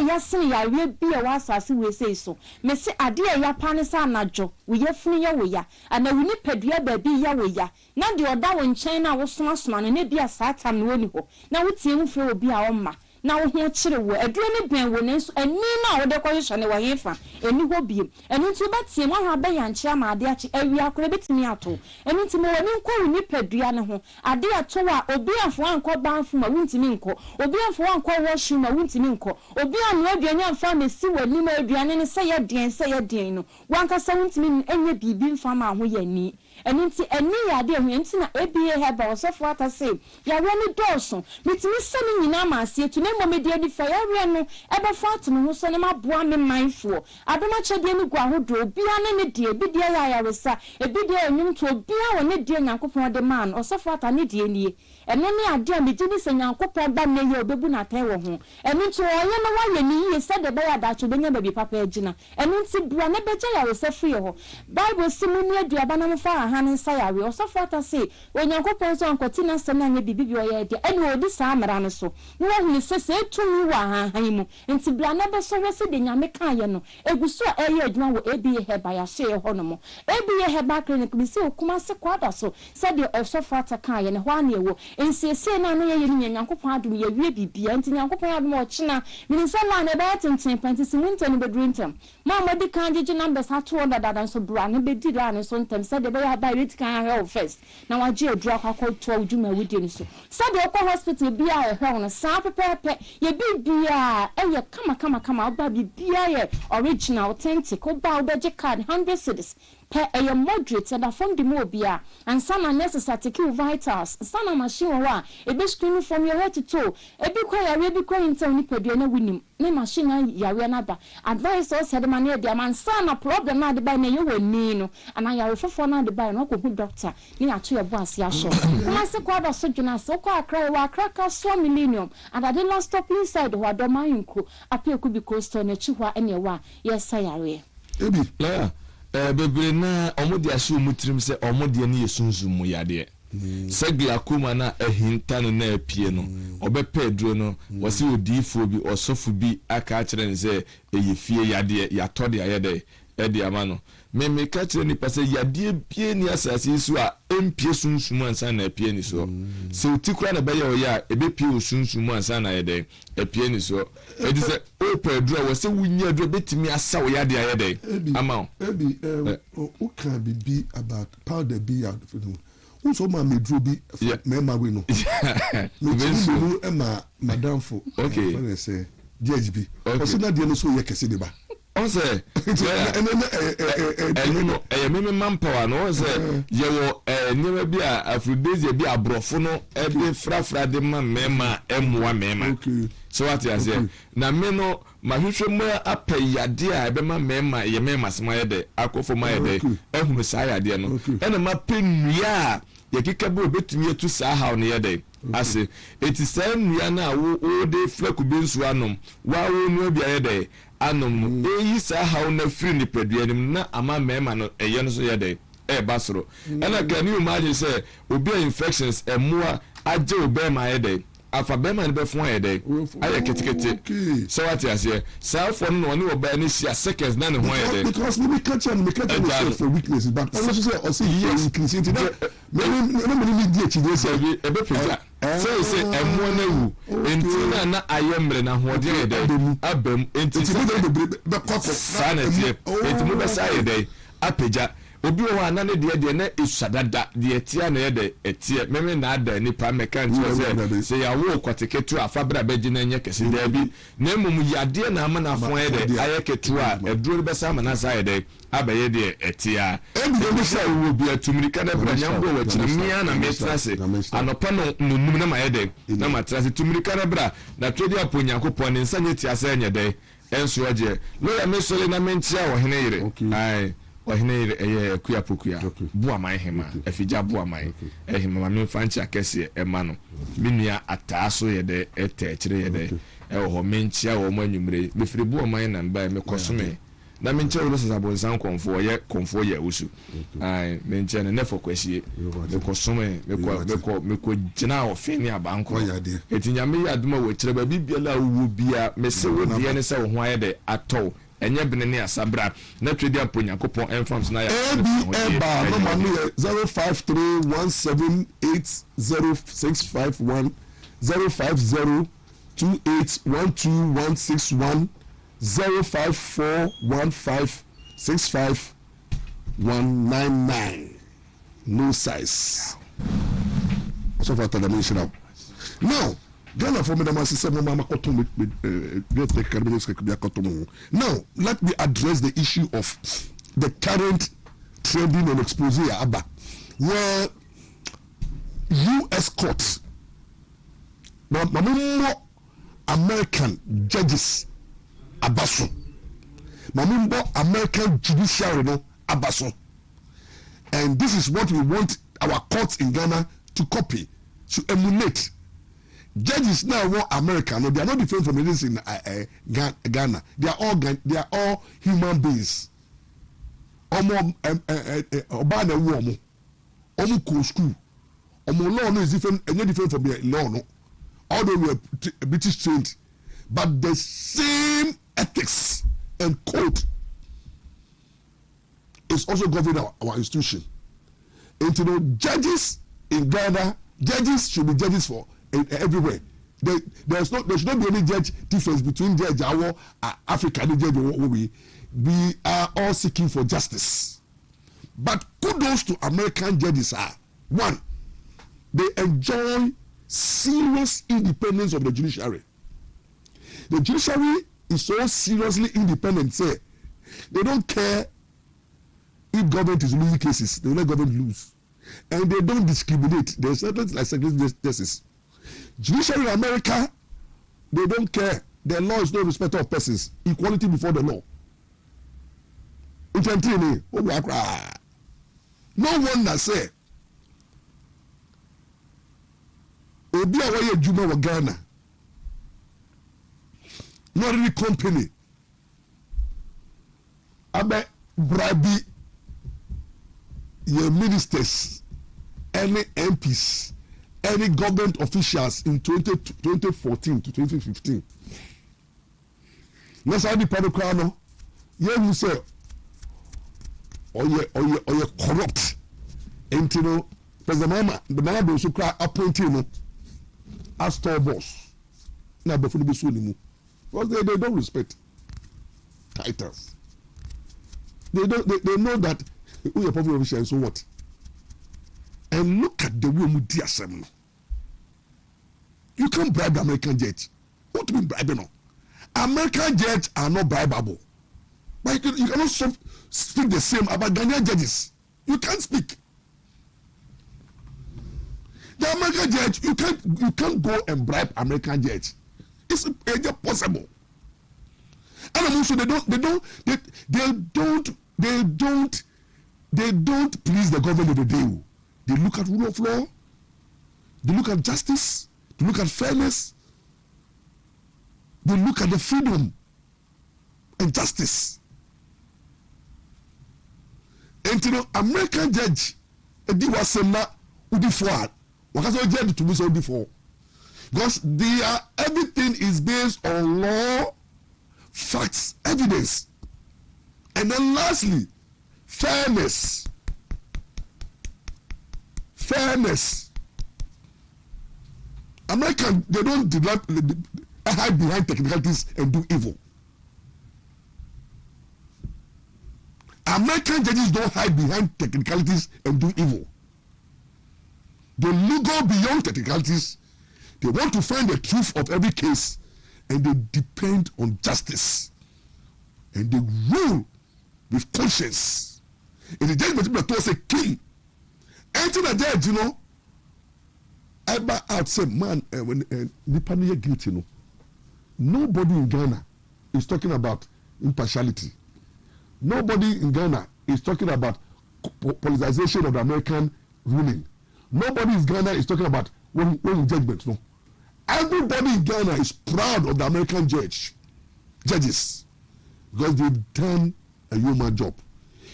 ya sene ya re bi ye wa asase we sei so me se ade ya pa ne sa anajo we ye funu ye wo ya ana woni padua ba bi ya wo ya na de oda wo nchen na wo soma no ne bi asatam no woni ho na wotie mu fra obi a o ma na wo ho kire wo aduro ne ben wo ne nso ani na wo de kɔhwehwɛ ne wo hefa eni ho biem eni nti betie mo ha be yanche ama ade achi awi akore betimi ato eni nti mo woni nkɔ ni padua ne ho ade ato a obi afo ankɔ banfo ma wuntimi nkɔ obi afo ankɔ wɔhwu ma wuntimi nkɔ obi anu aduane amfa na si wani ma aduane ne sɛ yɛ den no wankasa wuntimi enye bibi mfa ma ho yɛ ni eni nti eni ya de ho nti na ABA heba osofo ata say ya we ni dɔɔso mitimi sani nyina ma asie tu na mmom de adi fa ya we no ebe fa ato no so ne maboa me manfo adoma kyɛde ni gwa hodo bia ne de ebi de ya resa ebi de enyum to bia wo ne de nyankopɔn de man osofo ata ne de nie eno ne ade a megye ni sɛ nyankopɔn ba ne ye obebu na tai wo ho eno nti ɔyɛ no wa ye ni ye sɛ de ba ya da cho benya ba bi papa agina eno nti bua ne beje ya resa free ho bible simu ni aduaba na mfa hanin sayare osofo ata say onyankopɔn so ankɔti na sɛ na nya bibi bi ɔyɛ de ɛne odi saa mara no so no hu sɛ sɛ etumi wa han mu nti bra na bɛ so wɔ sɛ de nyame kan yɛ no eguso a ɛyɛ adwuma wɔ ABA heba ya so yɛ hɔ no mo ABA heba clinic bi sɛ okuma se kwada so sɛ de osofo ata kan yɛ ne hɔ ana ɛwɔ nsiesie na no yɛ ne nyankopɔn adum yɛ wie bibia nti nyankopɔn adum ɔkyena mini sɛ la na bɛ tenten panti simunta ne bɛduru ntem ma mo de kan gye numbers ato dada so bra ne bɛdi ra ne so ntem sɛ de bɛ ya ba it can help first now I just drop a call to do my wedding so said the hospital be a hell sa pepe ye bibia e kama baby bia original authentic o ba obeje card 100 cedis per a moderate and from the mobia and some unnecessary to kill vitals some machine wa e be screen from your head to toe e be kwaya we be kwaya intel ni pedua na winim ne machine ya we na ba advice us head man dia man sana problem na de ba na ye wani no ana ya refofo na de ba no ko hu doctor ni ato ye bo ase ahye kuma se kwa ba so dwuna se kwa akra wa akra ka so millennium and I did not stop inside wa do man nko apia ku bi coaster na chi hwa ene wa yes sayare ebi la bebre na omodi ahye omutrim se omodi ne yesunzum mu yade se glaucoma na ahinta no na apie no obepa duro no wose odifo bi osofo bi aka akire nse eyefie yade yatode ayede edi amano me ka kire ni pase yade bie ni asase su a empie sunsumu ansa na apie ni so se utikura na beye oya ebepie osunsumu ansa na yede apie ni so edi se opa duro wose wunya duro betimi asa wo yade ayede ama ebi o can be about powder be out so ma medro bi me ma we no me no e ma madam fo okay when I say DHB o so na de no so ye kese de ba on say me manpower no say ye wo nyema bi a afrodesi bi abrofo no e de frafra de ma mema emwa mema so what you say na me no mahwehwe mu apayade a ebe ma mema ye mema sema ye de akofo ma ye de ehunu sa yade no ena ma penua ye kikabo betumi etu sa ha no ye de ase eti sa nua na wo de flaku bi nsu anom wa wo no bia ye de anom eyi sa ha na free ni pedua nim na ama mema no eye no so ye de basoro ena can you imagine say obi infections emua aje obema ye de afa bema ni be fun ayede aye ketekete so what you say self for no ni oba ni sia seconds na ne ho ayede because we catch for weakness but also say o say yes increasing today many die chide say e be pesa say emo na wu enti na ayemre na ho de ayede abam enti be kokko sanity enti mo be say ayede apeja obi o wa na ne de na esuadada de etia na ye de etie meme na ada ni pa mekan se ya wo kwateketu afabra beji na nye kese da bi na emum yade na ama na fon ye de ayeketu a eduro be sa ma na sa ye de abaye de etia ebi de say wo bi atumrika na bra nyambo wa chimia na metrase anopa no nunum na ma ye de na matrase tumrika na bra na twedi aponyankopon ne nsanye tia sa nye de enso oje lo ya mesole na mentia wo hene yire ai wahine eye kuya bua mai hema afija bua mai ehema ma me fanchi akese ema no menua ataaso ye de etechire ye de ho menchia wo manwumre befiri bua mai na mba me kosome na menchia wo sasa bonsan konfo ye usu ai menchia ne nefo kwahie me kosome me ko gina ofeni abanko etinya me ya aduma wo kire ba bibiala wo bia me se wo die ne se wo ho aye de atɔ enye benene asabra na twedi aponyankopon enfams na ya eba no manu 0531780651 050 28121610541565199. No size. So far, I mention now. Now, Ghana for me, the master said, "Mama, now, let me address the issue of the current trending and expose Abba, where U.S. courts, now, more American judges, Abaso, Mamimbo American judiciary, no Abaso, and this is what we want our courts in Ghana to copy, to emulate. Judges now were American. No, they are not different from this in Ghana. They are all human beings. Obana womo, ko school. Law no is different. Any different from the law no. Although we are British trained, but the same ethics and code is also governing our institution. And you know, judges in Ghana, judges should be judges for everywhere. There should not be any judge difference between judge our Africa and judge we are all seeking for justice. But kudos to American judges are one, they enjoy serious independence of the judiciary. The judiciary is so seriously independent, say they don't care if government is losing cases, they will let government lose. And they don't discriminate. There's certain like segregated justice. Judiciary in America, they don't care. The law is no respect of persons. Equality before the law. No wonder say Obi awaye juma wa Ghana. Not really company. Abe bribe your ministers, any MPs, any government officials in 2014 to 2015. Let's have the paragraph. You say, or you corrupt. And you know, President Mama, the man will also cry appointing as store boss. Now, before the soon, because they don't respect titles. They know that we are public officials, so what? And look at the way we do Nsem. You can't bribe the American judge. What do you mean bribe? No, American judges are not bribeable. But you cannot speak the same about Ghanaian judges. You can't speak. The American judge, you can't go and bribe American judge. It's just possible. And also they don't please the government of the day. They look at rule of law, they look at justice, they look at fairness, they look at the freedom and justice. And you know, American judge, because they are, everything is based on law, facts, evidence, and then lastly, fairness. American, they don't hide behind technicalities and do evil. American judges don't hide behind technicalities and do evil. They go beyond technicalities. They want to find the truth of every case, and they depend on justice, and they rule with conscience. And the judgment people say king. Enter the judge, you know. Ever out say man when Nipani guilty, you know. Nobody in Ghana is talking about impartiality. Nobody in Ghana is talking about politicization of the American ruling. Nobody in Ghana is talking about when judgment. No, everybody in Ghana is proud of the American judges because they've done a human job.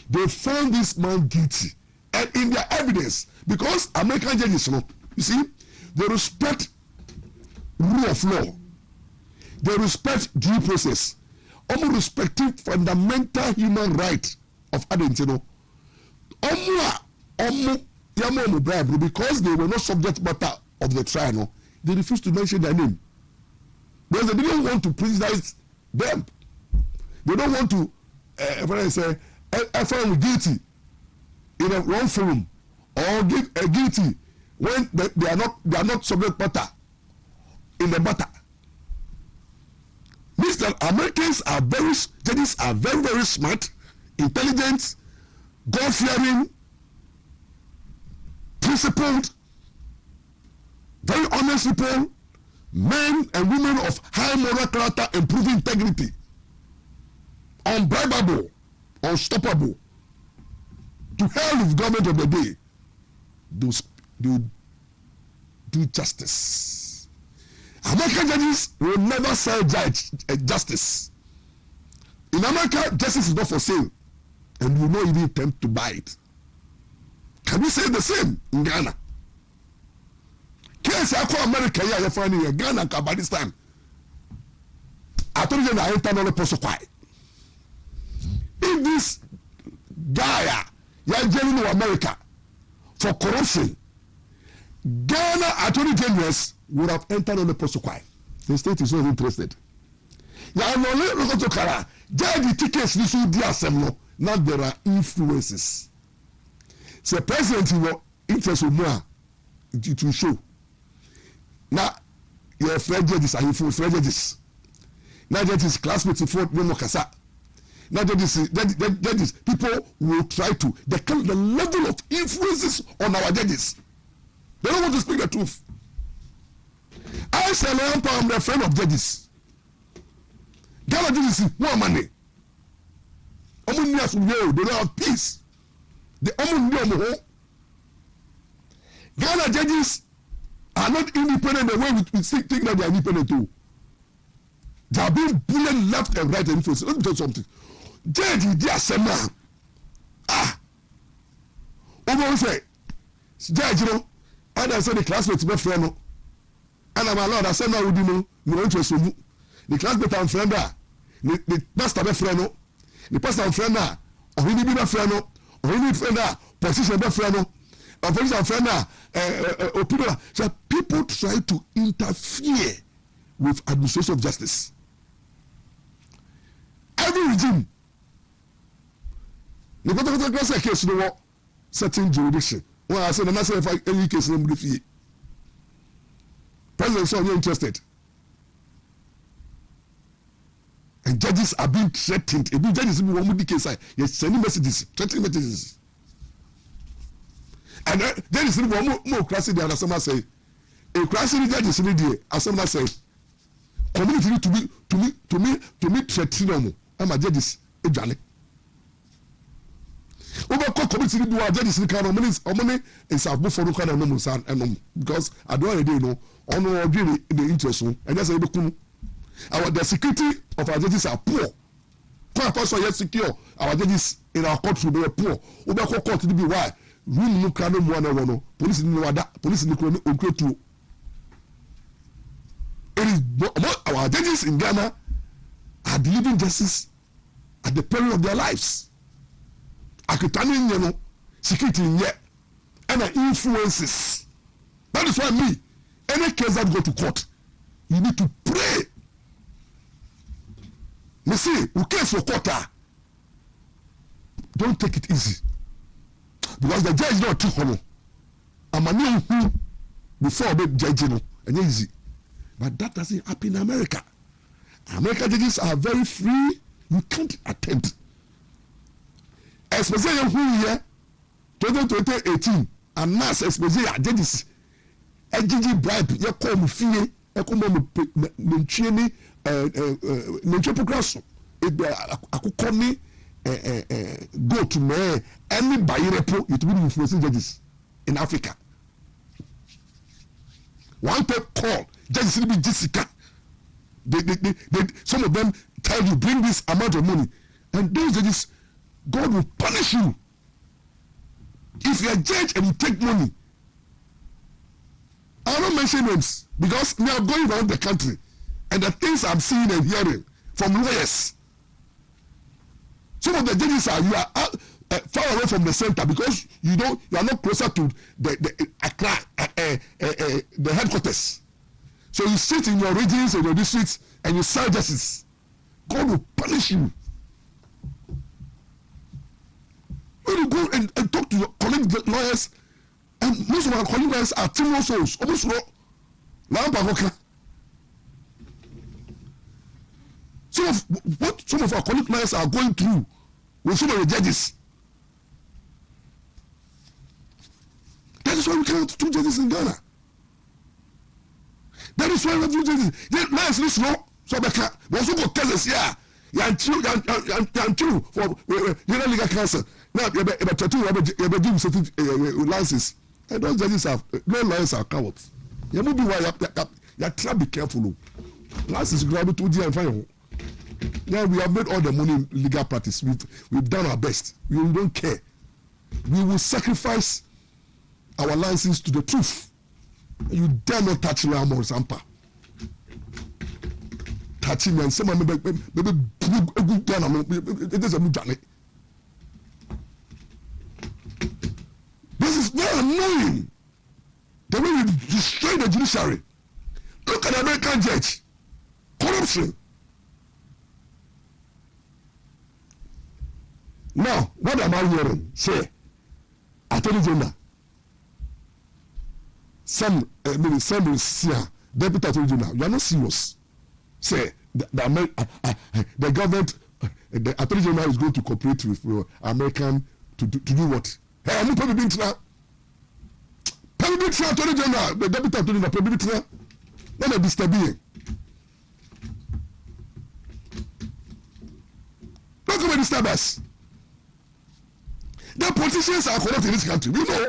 They found this man guilty, and in their evidence, because American judges, you see, they respect rule of law, they respect due process, almost respecting fundamental human right of others. You know, because they were not subject matter of the trial, no, they refused to mention their name. because they didn't want to criticize them. They don't want to, find guilty in a wrong forum or give a guilty when they are not subject matter in the matter. Mr. Americans are judges are very, very smart, intelligent, God-fearing, principled, very honest people, men and women of high moral character and proven integrity, unbribable, unstoppable. To hell with government of the day, they do justice. American judges will never sell justice. In America, justice is not for sale, and you will not even attempt to buy it. Can we say the same in Ghana? Case I call America here, you're finding here, Ghana, by this time. I told you that I enter on the post. If this guy, you're jailing America for corruption, Ghana attorney generals would have entered on the post. The state is not interested. You know, look at Kara. Judge tickets this will be assembled. Now there are influences. So president will interest in more. It will show. Now your friend judges are influenced. Friend judges. Now judges classmates for no kasa. Now judges people will try to. The level of influences on our judges. They don't want to speak the truth. I say Ampaw, I'm the friend of judges. Ghana judges more money. They don't have peace. Ghana judges are not independent the way we think that they are independent too. They are being bullied left and right and influenced. Let me tell you something. Judge, they are sema. Over say, Judge, you know, and I said the classmates my friend, and I'm allowed. I said now we know no interest in you. The classmate and friend the pastor my friend, the pastor and friend or he be my friend, or he friend position my friend, or position friend opinion. So people try to interfere with administration of justice. Every regime, the particular case in the war, certain jurisdiction. Well, I said, I'm not saying if any case in the president so interested. And judges are being threatened. If judges will want to case, yes, sending messages, threatening messages. And then is more classy than someone say. A classy judges in the as someone say, community to me threatening. I'm a judges, a jolly. Over community do our judges in the money is a book for the and because I don't already know on the interest and that's a book. The security of our judges are poor. Quite person yet secure. Our judges in our country they are poor. Over court to be why room no can no one police in the police in the too. It is our judges in Ghana are delivering justice at the peril of their lives. Akitani, you know, security in yet and influences. That is why me, any case that go to court, you need to pray. Me see, who case for court, don't take it easy. Because the judge is not too hollow. I'm a new who before the judge, you know, and easy. But that doesn't happen in America. American judges are very free. You can't attempt. Especially who here 2018 and mass especially judges AGG bribe you call me fee you call me nchini nchopokraso akukoni go to me any buyer it will influence judges in Africa. One people call judges will be Jessica. They some of them tell you bring this amount of money and those judges God will punish you if you are judge and you take money. I don't mention names because we are going around the country and the things I'm seeing and hearing from lawyers. Some of the judges are far away from the center because you are not closer to the headquarters. So you sit in your regions and your districts and you sell justice. God will punish you. When you go and talk to your colleague lawyers, and most of our colleague lawyers are timid souls, almost no. Some of our colleague lawyers are going through with some of the judges. That is why we cannot do judges in Ghana. That is why we have to do judges. Lawyers listen, so we also got cases here. Yanchu for legal counsel. Now you better give certain licenses. And those judges are no lawyers are cowards. You must be why you try to be careful. License grab it to the and fine. Yeah, we have made all the money in legal practice. We've done our best. We don't care. We will sacrifice our license to the truth. You dare not touch Maurice Ampaw. Touching me and someone maybe good Ghana. It is a new journey. This is very annoying. The way we destroy the judiciary. Look at the American judge. Corruption. Now, what am I hearing? Say, Attorney General. Some Deputy Attorney General, you are not serious. Say, the government, the Attorney General is going to cooperate with American to do what? Hey, I'm not probably being Attorney General, the Deputy Attorney General, probably being not a disturbing. Don't come and disturb us. The politicians are corrupt in this country. We know.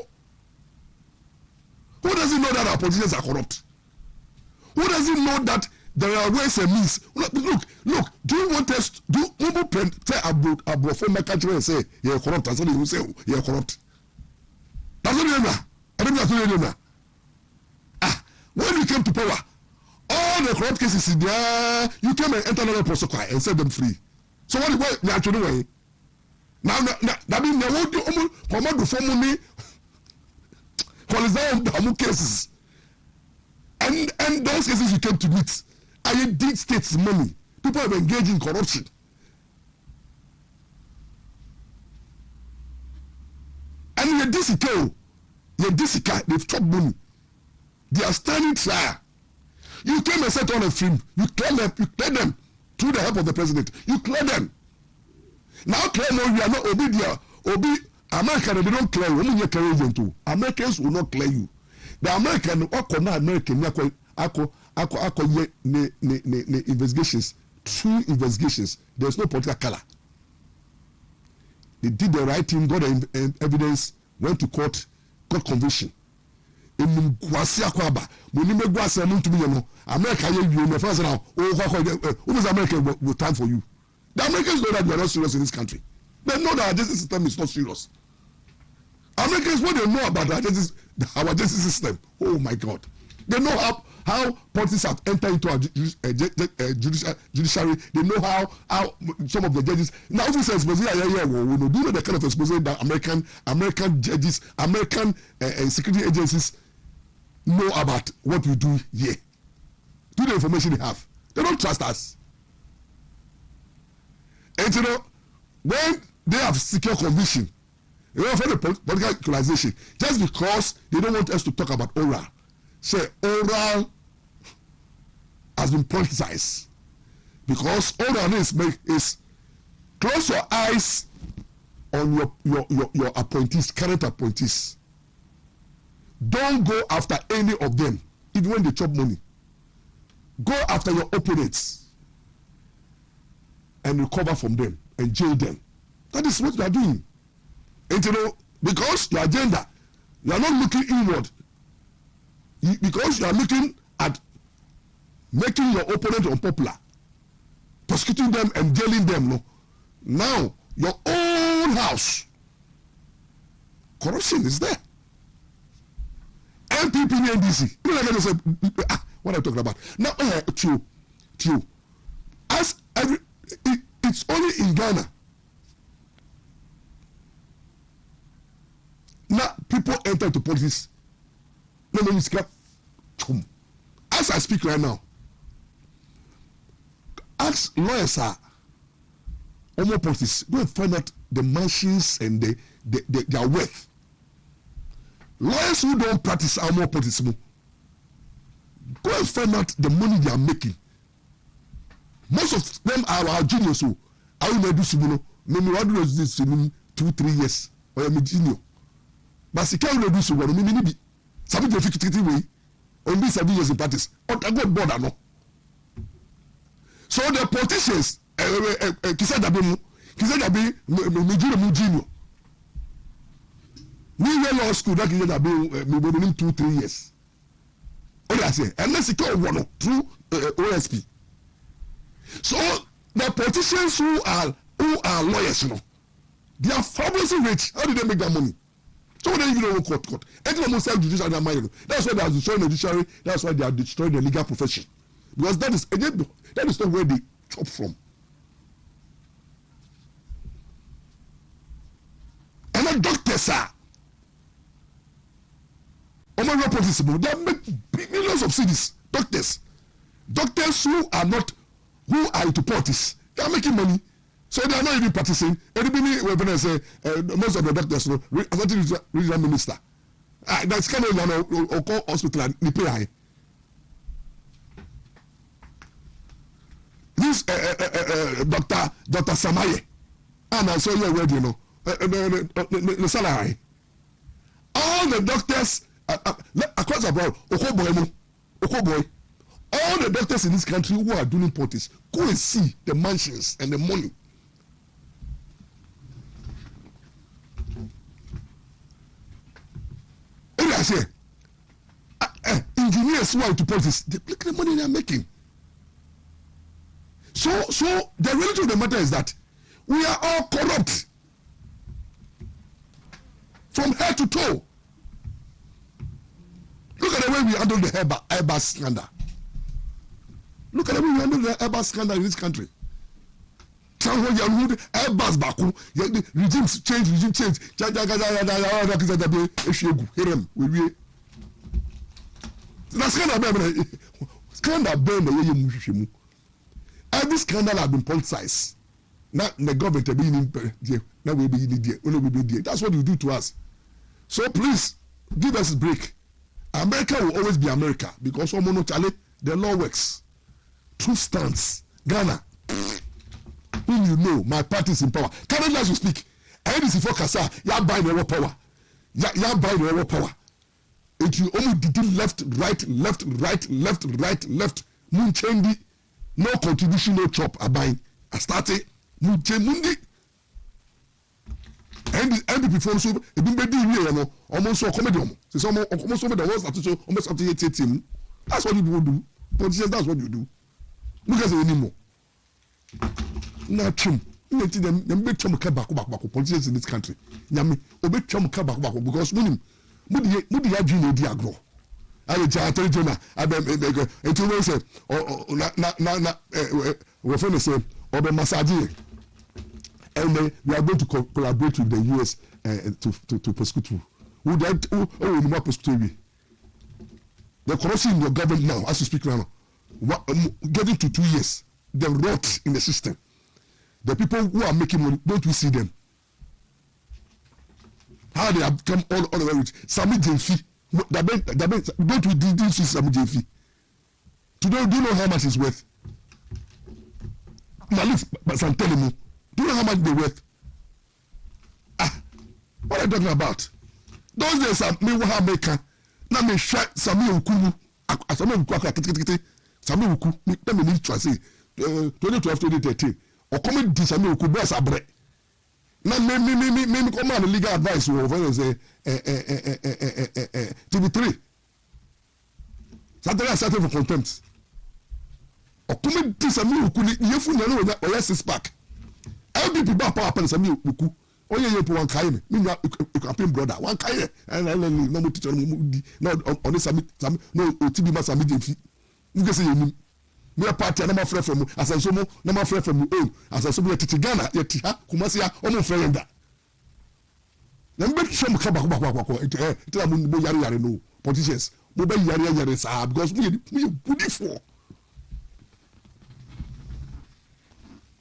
Who doesn't know that our politicians are corrupt? Who doesn't know that there are ways and means? Look. Do you want us to do tell Abrabo former country and say you're corrupt? That's what they will say. You're corrupt. That's what you know. I don't know what you know. When you came to power, all the corrupt cases in there, you came and enter another protocol and set them free. So what you actually doing? Now that means they won't do command for money. Cases and those cases you came to meet are deep states money. People have engaged in corruption. And your DCK, they've chopped money. They are standing trial. You came and set on a film. You clear them through the help of the president. You clear them. Now clear no, we are not obedient. American, they don't clear you. Americans will not clear you. The American, investigations, true investigations. There's no political color. They did the right thing, got the evidence, went to court, got conviction. America, America will time for you. The Americans know that we are not serious in this country. They know that our justice system is not serious. Americans, what they know about our justice system, oh my God. They know how politics have entered into our judiciary. They know how some of the judges. Now, if we say we know, do you know the kind of exposure that American judges, American security agencies know about what we do here? Do the information they have. They don't trust us. And you know, when they have secure conviction, they don't for the political equalization, just because they don't want us to talk about oral. Say oral has been politicized because oral is close your eyes on your appointees, current appointees. Don't go after any of them, even when they chop money. Go after your opponents and recover from them and jail them. That is what you are doing. And you know, because your agenda, you are not looking inward. Because you are looking at making your opponent unpopular, prosecuting them and jailing them. No, now your own house, corruption is there. MPP and NDC. What I'm talking about now. As it's only in Ghana. Now people enter into politics. No, as I speak right now, ask lawyers are almost politics. Go and find out the mansions and their worth. Lawyers who don't practice are more politics. Go and find out the money they are making. Most of them are our juniors. So I will do some, maybe I do this in 2-3 years. Or I'm a junior. But I can't do so. Maybe some of 50 way. Only 7 years in practice. I got bored. No. So the politicians, Kisa Dabe, junior. We were law school that Kisa Dabe, maybe 2-3 years. All I say, unless you call one through OSP. So the politicians who are lawyers, you know, they are fabulously rich. How did they make that money? So they even know court. Anything almost self-judicial. That's why they are destroying the judiciary. That's why they are destroying the legal profession. Because that is not where they chop from. And the doctors are. They make millions of cities. Doctors who are into politics, they are making money. So they are not even practicing. When I say most of the doctors, regional minister, that's kind of or call hospital and they pay high. This Dr. Samaye, and I saw you already, you know, the salary. All the doctors across abroad, Okoboy, all the doctors in this country who are doing politics, go and see the mansions and the money. I say, engineers who are into politics, look at the money they are making. So the reality of the matter is that we are all corrupt from head to toe. Look at the way we handle the Airbus scandal. Look at the way we handle the Airbus scandal in this country. Airbus Baku, regime change. Every scandal has been politicized. Now the government that's what you do to us. So please give us a break. America will always be America because the law works. Truth stands. Ghana. Whom you know, my party is in power. Canada as you speak, NDC for Kasa, you buy the power. You buy the power. If you only did left, right. Munchendi, no contribution, no chop. I buy. I started. Munchendi. And the before so, it been ready here, almost so comedy. So almost so the almost up to 18. That's what you do. Politicians, that's what you do. Look at the anymore. Na chum them be chum ka back politicians in this country nyame obe chum ka back because mudi adwin edi agro ale ja atejona abem etu we say na we for say obe massage and we are going to collaborate with the US to prosecute who ni more prosecute the corruption in your government now as you speak now getting to 2 years the rot in the system. The people who are making money, don't we see them? How they have come all the way with Sami Jenfi. Don't we didn't see Sami Jenfi? Today, do you know how much it's worth? But I'm telling you, do you know how much they're worth? What are you talking about? Those days, me wa maker. Now me share Sami Okumu. Sami Okumu. Sami Okumu. Me need to say 2012, 2013. Or come to Sami Okumu as a break. Now me come on legal advice over say TV3. Saturday I started for contempt. Or come to Sami Okumu. You feel no that or yes pack. LDP ba power pen Sami Okumu. Oh yeah, you put one kind. Me you campaign brother. One kind. And no more teacher no on this Sami no TB ma Sami Jenfi. You say you me party na ma frɛ from asanso mo na ma frɛ from o asanso mo tete Ghana yeti ha Kumasi ya o mo frɛ nda na mbe twem ka ba ko it na mo yare no politicians mobile yare sir because we body for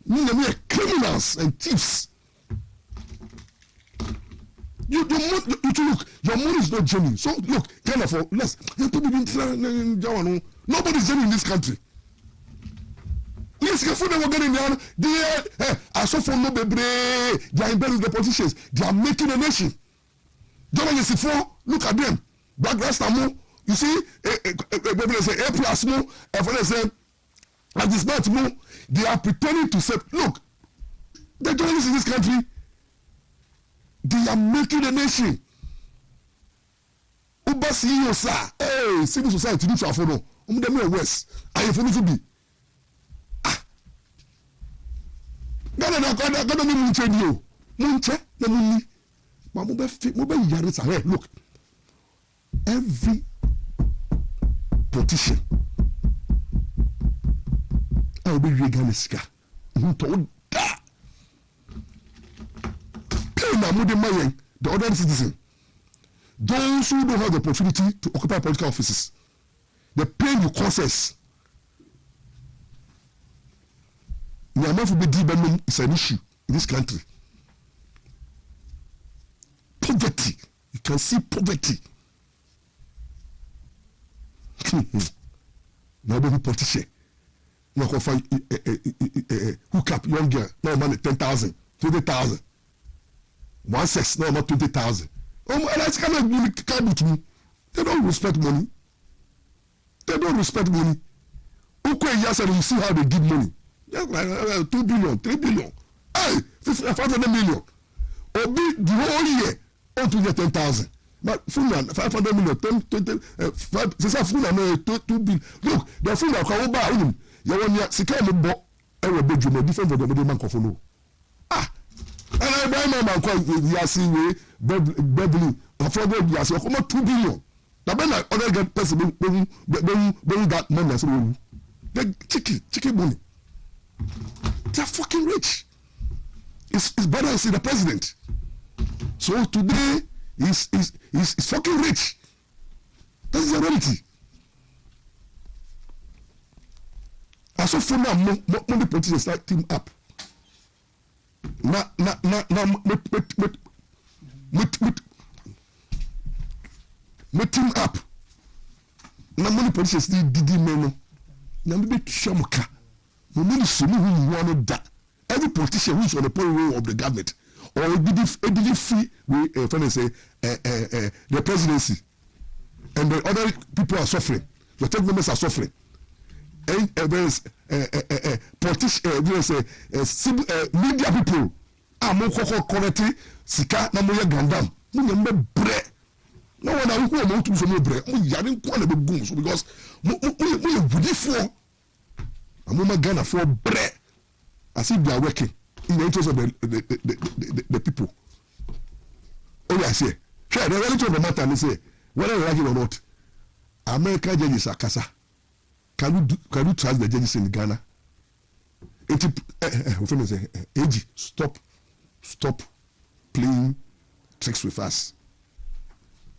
we are criminals and thieves. You look, your money is not genuine. So look, kind of nobody's genuine in this country. Yes, careful they were getting down. I saw for no baby. They are embedded with the politicians. They are making a nation. Look at them. Black Rasta, you see, A plus more, at this match more, they are pretending to say, look, the journalists in this country, they are making a nation. Uba CEO, sir, hey, civil society, you shall follow. West, I am for to be. Gana mi munche dio. Munche na muni. Ma mo be yare sa he. Look. Every politician I be Ghana sika. Nto da. Pay na mo de mayen the other citizen. Those who don't have the opportunity to occupy political offices. They pay you courses. Is an issue in this country. Poverty. You can see poverty. Nobody politician. You can find hook up young girl. No money 10,000, 20,000. One sex, no more 20,000. And that's kind of with me. They don't respect money. They don't respect money. Okay, yes, and you see how they give money. Just like 2 billion, 3 billion, hey, 500 million. Obi the whole year, on to get 10,000. But Funan, 500 million, 10, 20, 5, 2 billion. Look, the Funan can buy him. You want to see kind of book, every bedroom, different from the man coffee. Ah, and I buy my man called Yasi, Beverly, a father of Yasi, almost 2 billion. The man like other get person, bring that money as well. The chicken money. They are fucking rich. It's better to see the president. So today he's fucking rich. That is the reality. I saw for now money politicians start team up. Team up. Now money politicians did meno. Now maybe shamuka. Every politician who is on the payroll of the government or did free the presidency and the other people are suffering, the third members are suffering. And there's media people are more correctly sika na moya gandam. No one I who want to some bread. Because we I'm Ghana for bread as if they are working in the interest of the people. Oh, yeah, I say, sure, the reality of the matter is say, whether you like it or not, American judges are casa. Can you trust the judges in Ghana? AG, stop playing tricks with us.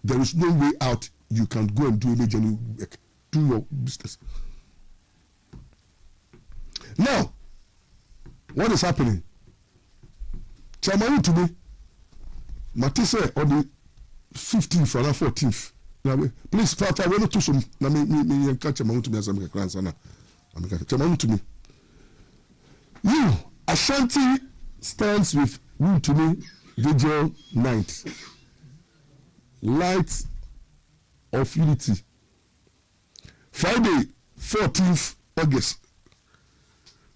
There is no way out. You can go and do any genuine work. Do your business. Now, what is happening? Chairman to me, Matisse on the 15th or 14th. Please, Father, we not to some. Me catch Chairman to me as I'm a grandson. Chairman to me. You, Ashanti stands with you to me. Vigil night, light of unity. Friday, 14th August.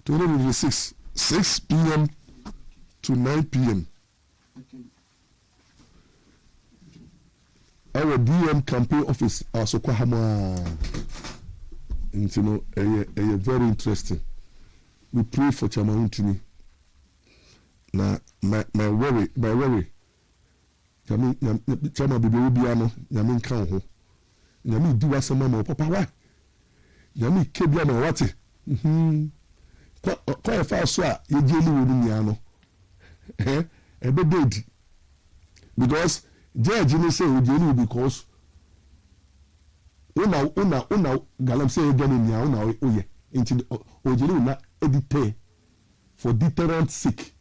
2026, 6 p.m. to 9 p.m. Our DM campaign office, Sokwahama. And you know, very interesting. We pray for Chairman Untini. Now, my worry. Chairman Bibiano, Yamin Kanho. Yami do us a mama, Papa, why? Yami Kebiano, what? Quite fast, sir. You deal with Miano. A bit because Judge may say we deal because una galamsey again nya una oye nti ojele una edite for deterrent sake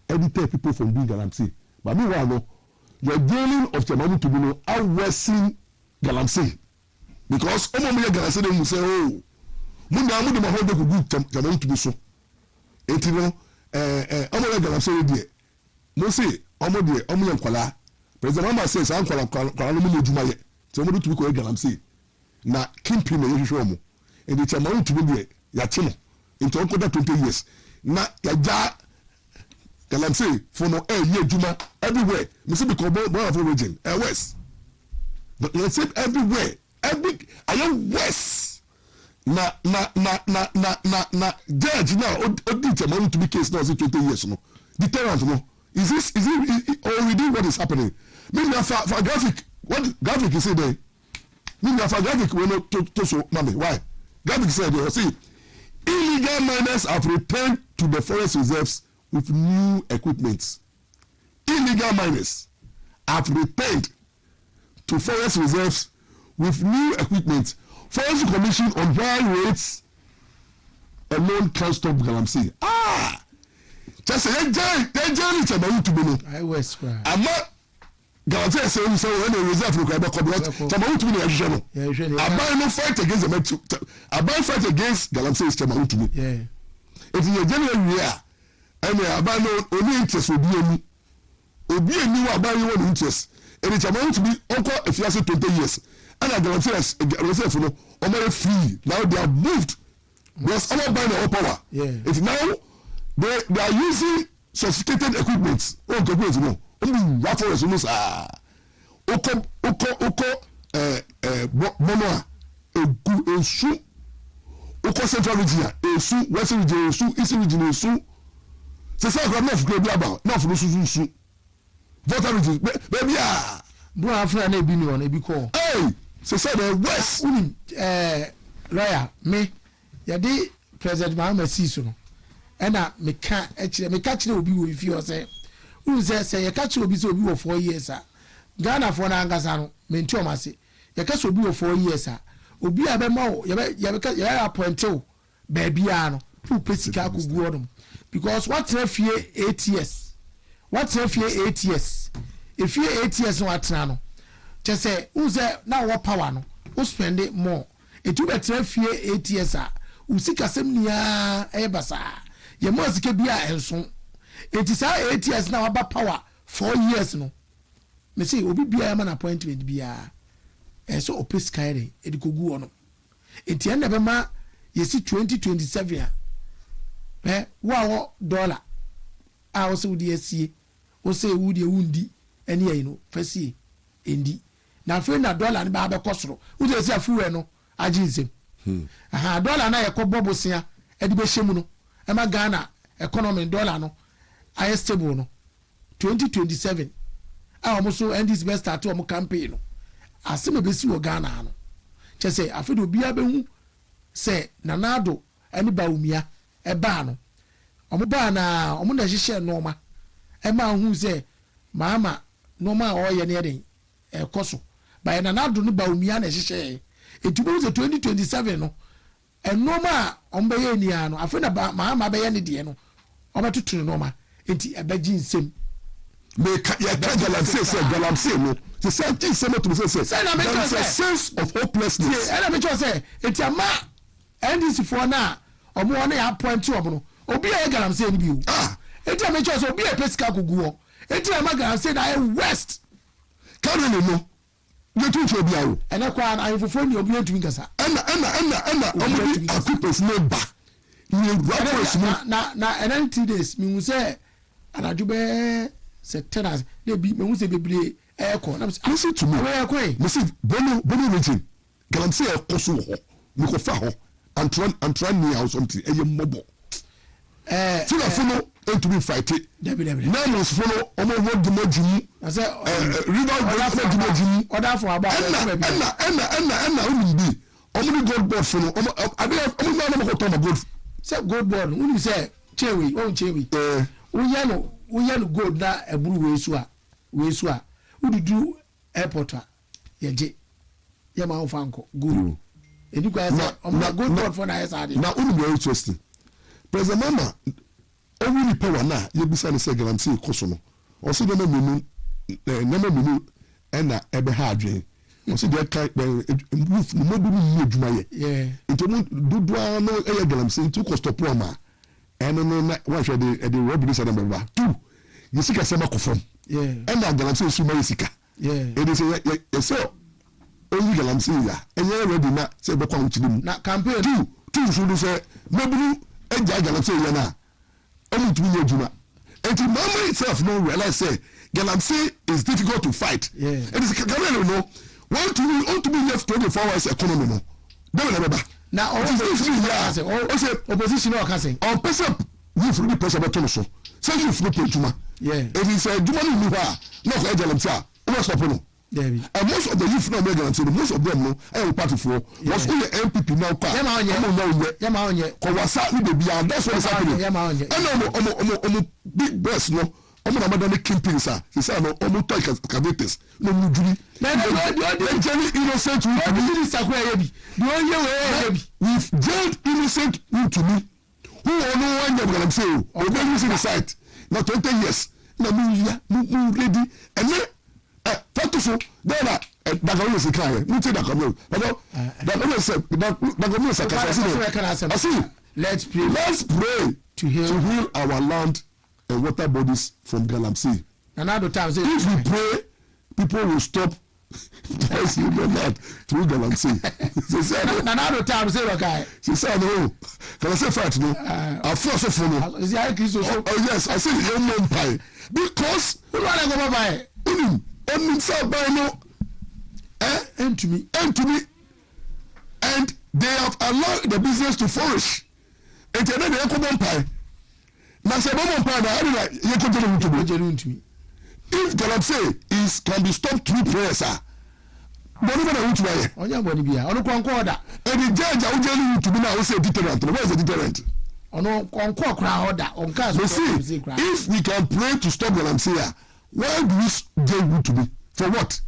edite people from doing galamsey but meanwhile no your dealing of chamamu to no are worsen galamsey because omo me galamsey dem say oh muna mu de ma hold go good chamamu to be so enti no omo galamsey de mo say omo de omo yankwala president mama says ankwala kwala no mu ejuma ye ti omo to be ko galamsey na kimpin na yehwehwe omo enti chamamu to be de ya chimo into onkoda 20 years na ya ja galamsey for no ye juma everywhere me say because born of origin west but you say everywhere I am west na judge now odi chamamu to be case now say 20 years no deterrent no is it already what is happening me na for graphic what graphic is say there me na for graphic we no to so mami why graphic said there see illegal miners have returned to the forest reserves with new equipment. Illegal miners have returned to forest reserves with new equipment. Forest Commission on why rates alone can't stop galamsey. Just say they journey to my to be I was cry. I'm not galamsey say when a reserve look about Chamawu to be the agent. I no fight against the I fight against galamsey is Chamawu to me. Yeah. If you generally are and abano only interest obi eni wa abano one interest and it's about to be uncle if you say 20 years and I guarantee us reserve no omere free now they have moved because all by the power it's now they are using sophisticated equipment no only what for us oko mono egu esu oko central region esu western region esu eastern region esu c'est ça que neuf club là-bas neuf no susu voter region baby bo afra na ebi ni on ebi call hey c'est ça the west uni lawyer me yadi president Mahama Siso no ena me ka kire obi wo ifi o say unu say ye ka kire obi say obi wo 4 years a Ghana for na angasa no me nti o ma se ye ka so obi wo 4 years a obi a be ma wo ye appoint o ba bia no fu pesika akugu odum because what fie 8 years if you 8 years no atena no che say uze na wo power no wo spend more etu betra fie 8 years a usika sem nia ebasa ye mo sika bia enso eti sa 8 years na waba power 4 years no me say obi bia man appointment bia so opesika ere edikogu ono eti en be ma yesi 2027 wo dollar a wo se wudi asie wo se wudi wundi ene yi no fasie endi na fe na dollar ne ba be kosoro wo se sia fuwe no agi nsem dollar na ye ko bobosia e di be hyemu no e ma Ghana economy dollar no aye stable no 2027 a wo so end is best start o campaign no asem be si wo Ghana no che se afi do bia be hu se nanado eni ba umia eba no omo ba na omo na hihye noma e ma hu se mama noma o ye ne eden e koso ba na nanado ni ba umia na hihye etubo se 2027 no noma omo be ye ni ano afi na mama be ye ne de no omo tutu noma enti ebaji nsem me ka galamsey no se say thing say to say na me sense of hopelessness and me say enti ama NDC for na omo wona ya point omo no obi e galamsey ni bi o enti me say obi e pesika gugu o enti ama galamsey na west carry no you too to obi awo ene kwa na ayefofo ni obi etu ngasa ana omo di akupes no ba ni rappers na 90 days mi mu say anaju be sectors dey be me hu say bebre eko na listen to me me say bono region galamsey e koso ho me ko fa ho antran ni house something eye mobo tina fono to be fight it na no fono omo wo dimojimu say river go dimojimu order for about na umi bi omo ni gold board fono omo na mo ko to gold say gold board uni say chewi we yellow gold na eburu we su a ududu airport a yeje ye ma fanko good edi kwa say o good word for na yes ade na unu very interesting president mama owu ni power na ye bisa ne say galamsey koso no o se dem menu na ebe ha adwen o se dey kai move no modu ni adwuma ye into dudu no e galamsey into ko stop o ma no na wa hwe de robbery say number 2 yesika sema kofom na galamsey su ma yesika it is say only galamsey ya enye ready na say be kwa nchini na campaign 2 so do say maburu eja galamsey ya na omu tumi adwuma until mama itself no realize say galamsey is difficult to fight it is Cameroon no want to be left 24 hours economy no dem na beba na opposition o ka say on person you free pressure beton so say you free adwuma it is adwuma no ni ha no ko galamsey o stop no and most of the youth now make galamsey most of them no I party for was only MPP now kwa yama onye ko wasa ni be bia that's what is happening and big boss no na madam kimping sir he say no toy cadetes no mujuri na innocent we sakwa yebi the onye we yebi we've jailed innocent you to me who no one galamsey o go use the site na 20 years na mu ready and fatuso dela dagamo se kan muti dagamo dagamo se kasi let's pray to heal our land and water bodies from galamsey another time say if we pray people will stop pressing the land through galamsey another time say okay she said no can I say fact no I feel so for no is I Christ so yes I say you know pie because who want to go buy only say by no and to me and they have allowed the business to flourish and then they come on pie na say bomb pie na you go to me if galamsey can be stopped through prayers boni na wutu aye onya boni bia ono konko order and the judge au jeli wutu na we say deterrent what is the deterrent ono konko okra order onka so see if we can pray to stop galamsey why do we jail wutu be for what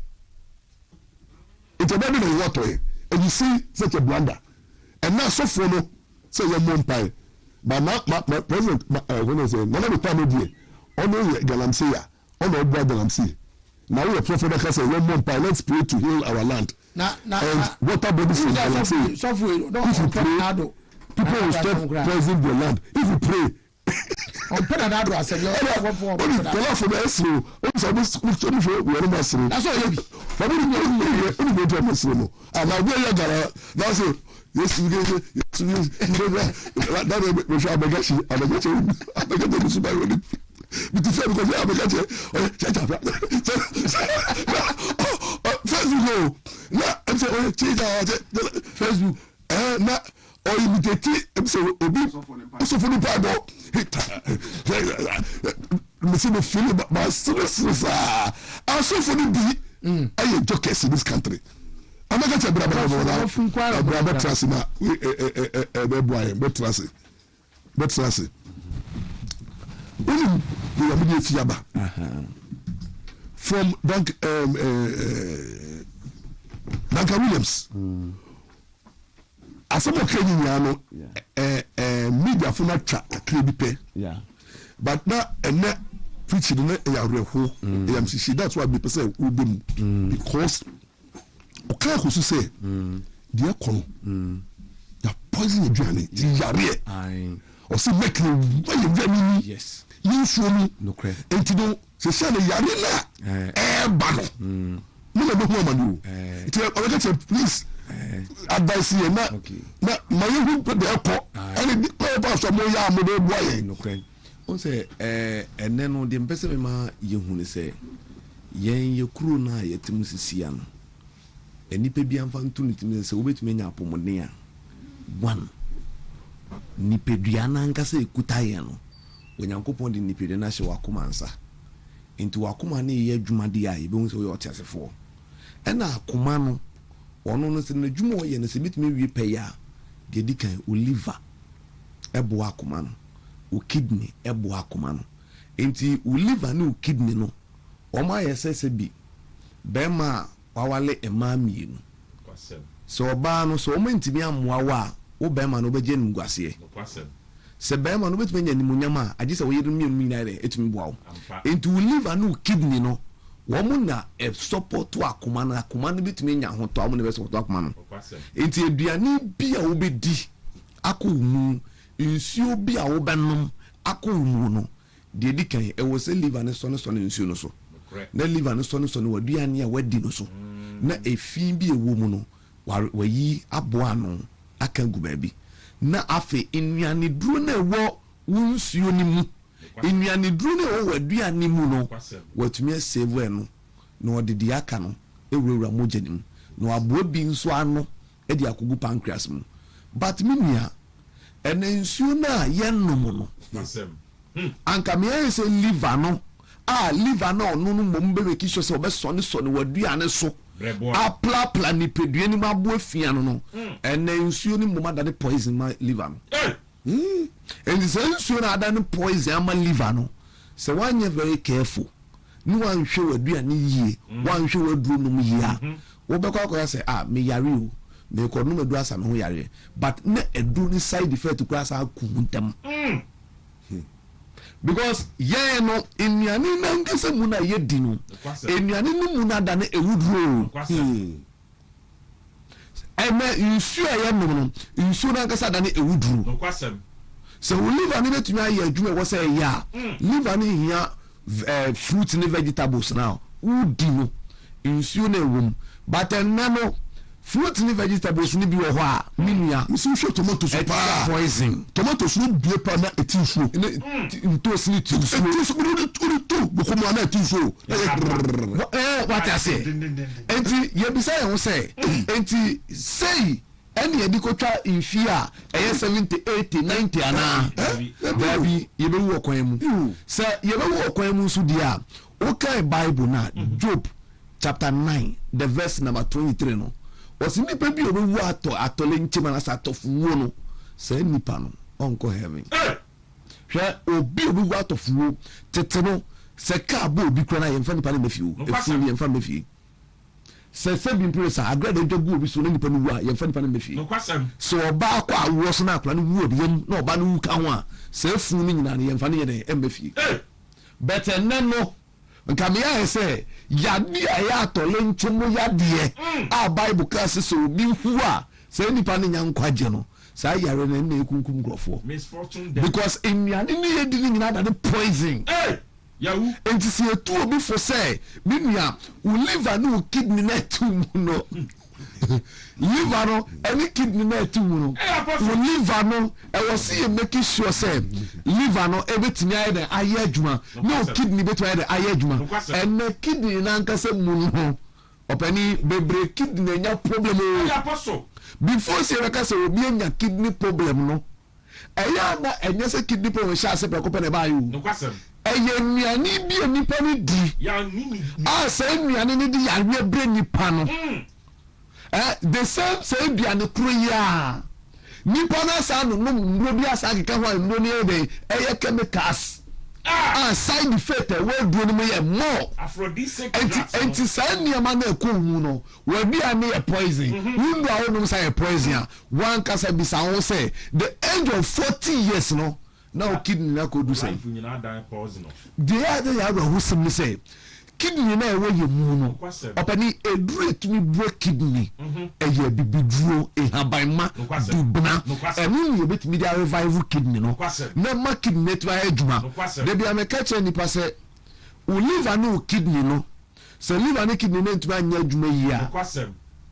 it's a better than what way and you see such a blunder and now so for no say your mom pie but my president when I say none of the time dey ono galamsey ono bra galamsey now we are prophet that say one more pie let's pray to heal our land and water bodies from galamsey so if you pray people will stop praising their land if you pray on penado asem yo for tell for the esro o so we are not sro that's all you be but we go to esro no and now we are gara now say yes we that we should abagachi super really but if you go abagachi Facebook na I'm say Facebook na or imitate say obi so for the bible me say the feeling but stress also for the be I jokers in this country I'm not going to Abrabo trust na but trust we are media fiaba from Duncan Williams asamo Kenya no media for na tra akrebipe but na ene preaching na ya reho amcc that's why people say ubem because okay who say dia kono ya poison aduane ti yare o say make no why you yes you show me no credit entido se say na yare na ba no no no no manu it o get please advice here na my you put the airport and the pass some ya mo dey boy no credit on say ene no de mpese me ma yehunu say yen ye kuro na yetim sisia no enipa bi amfa ntu nitimi se obetumi nya apomone a one nipedua na nkasa ekutaye no onyankopon de nipedua na hye wakoma ansa enti wakoma na ye adwuma de a yebehun se otiasefo ena akoma no ono no se na adwuma o ye na se betumi wie peya de dikan oliver ebo akoma no o kidney ebo akoma no enti oliver na o kidney no o ma ye sese bi bema wawale ema mienu so oba no so o mentimi amoa wa wo be ma no beje ngwase se be ma no betimi nya nimunyama agi se wo yedum mienu nyina de etimi boa wo enti wo liver no kidney no wo mu na support to akoma no betimi nya ho to amu ne be support akoma no enti eduane bia wo bedi akomu nsuo bia wo benom akomu no de di kan e wo se liver ne so nsuo no so na liver ne so waduane a wadi no so na efin bi ewo mu no wayi aboa no aka gu baabi na afe enuane duro na ewo nsuo ni mu enuane duro na ewo waduane mu no watumi save no na odidi aka no ewurawura mogya ni mu na aboa bi nso ano e di akogu pancreas mu but minia ene nsuo na yenom no anka me ese liver no liver no no mom be ki so se obesone waduane so apla ni pedue ni mabo afia no ene nsuo ni mom adane poison ma liver no and the nsuo na adane poison ma liver no se wanye very careful ni wan hwe waduane yie wan hwe waduro no yie a wo be kwa se me yare o me ko no madu asa me ho yare but na edu ni side effect kwa asa kumuntam because yeah no enuane na nkese mu na ye di no enuane no mu na da na ewuduro nsuo ya no nsuo na nkese da na ewuduro so liver ni betumi aye adwuma wo say ya liver ni hia fruit ni vegetables now udi no nsuo na ewum but no fruit ni vegetables ni bi wo ho a minua nso hwe tomatoes pa poison tomatoes no bie pa na etinso ntos ni tinso etinso no to bokomo na etinso what I say enti ye bi say ho say enti say any ye di ko twa infi a 70 80 90 ana baby ye be wo kwan mu say ye be wo kwan mu so dia o kai bible na Job chapter 9 the verse number 23 no was nipa bi obewu atole nchema na satofuwo no se nipa no onko heaven hwe obi obewu atofuwo tete no se ka bo obi kra na yemfa nipa na mefiu efu yemfa mefi se bi impresa agrade jogu obi so nipa no wu a yemfa nipa na mefi so oba kwa awo so na akra no wu obi yem na oba no wu ka ho a se efu ni nyina na yemfa ne ye emmefi better neno nka me ya say yadi aya atole nchemo yadie a bible class so bi hu a say nipa ne nyankwaje no say yare na ekunkum grofo because enuane ne yedi ni nyina da poison yawu enti se etu obi for say minua u liver no kidney na tu no liver no any kidney na tu no u liver no e was see make sure say liver no ebetimi aye den aye adwuma no kidney betimi aye den aye adwuma and kidney na nkase mu no opani bebre kidney nya problem o before say we say obi nya kidney problem no eya na enye say kidney problem sha se prekope na ba you eye nuane bi nipa ni di ya nini say nuane ni di ya bre nipa no the same say biane kro ya nipa na sa no mro bi asa keka ho mro ni ebe eye chemicals side effect we do no ye more aphrodisiac anti say niam na ekohu no we bi ane ye poison wundu a wonu say poison one kasa bi sa ho say the age of 40 years no now kidney na ko do say the other ya who sim say kidney na ewo ye mu no opani edure tumi break kidney eye bibiduro ehabanma dubna enu ye betimi dia revive kidney no na ma kidney to adwuma de bia me ka che nipa se o liver no kidney no se liver no kidney na tuma anya adwuma yi a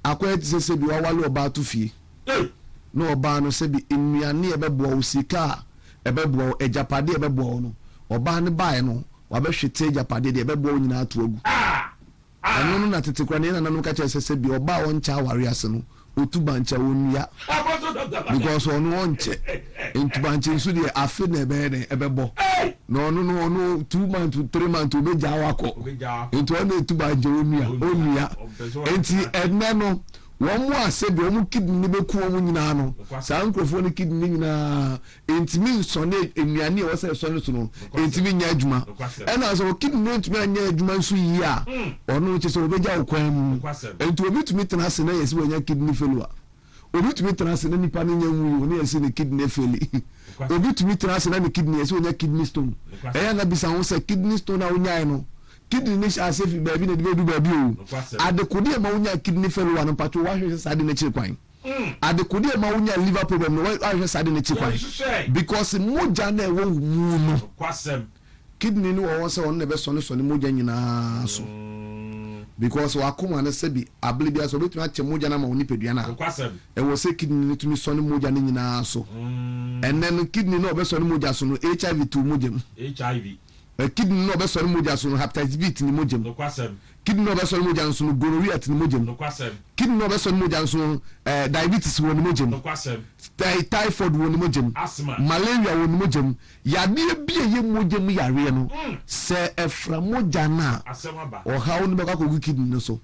akwa ti se bi wawale oba to fie no oba no se bi enuane e bebo o sika e bebo ejapade e bebo no oba ne bae no wabehwete japade de bebo nyina ato agu anu no na tete kwa ne na nanu ka chese bi oba oncha aware ase no otuba ncha onua because onu onche entuba nche nsu de afi na ebebo no no 2 months 3 months obeja awako entu ona etuba nche onua enti enne no wɔn mu ase bi wɔn kidney ne bɛku wɔn nyinaa no saa nkurɔfoɔ ne kidney nyinaa ntumi nsɔne nnuane a wɔsɛ ɛsɔne so no ntumi nyɛ adwuma ɛna sɛ kidney no ntumi anyɛ adwuma nso yie a ɔno kyɛ sɛ wɔbɛgya wo kwan mu nti obi tumi tena ase na yɛsi wɔnya kidney failure obi tumi tena ase na nipa no nya nwuyi ne yɛsi ne kidney failure obi tumi tena ase na ne kidney yɛsi wɔnya kidney stone ɛyɛ na bisa ho sɛ kidney stone a wonyae no kidney ne hyɛ ase fi baabi na de bɛdu baabi o adekode ma wonya kidney failure no pato wahwɛ sɛ ade n'akyiri kwan adekode ma wonya liver problem no wahwɛ sɛ ade n'akyiri kwan because mogya na ɛwɔ mu no kidney no wɔwɔ sɛ ɔno na ɛbɛsɔne mogya nyinaa so because wakoma ne sɛ bi abele bi aso obetumi akyɛ mogya na ma wo nipadua na ɛwɔ sɛ kidney no tumi sɔne mogya ne nyinaa so ɛnɛ no kidney no ɔbɛsɔne mogya so no HIV to mogya mu kidney no bɛsɔre mogya so no hepatitis B tini mogya mu kidney no bɛsɔre mogya so no gonorrhea tini mogya mu kidney no bɛsɔre mogya so no diabetes wɔ ne mogya mu typhoid wɔ ne mogya mu malaria wɔ ne mogya mu yadeɛ bi a yɛ mogya mu yareɛ no sɛ ɛfra mogya na ɔhaw no bɛkɔ akɔgu kidney no so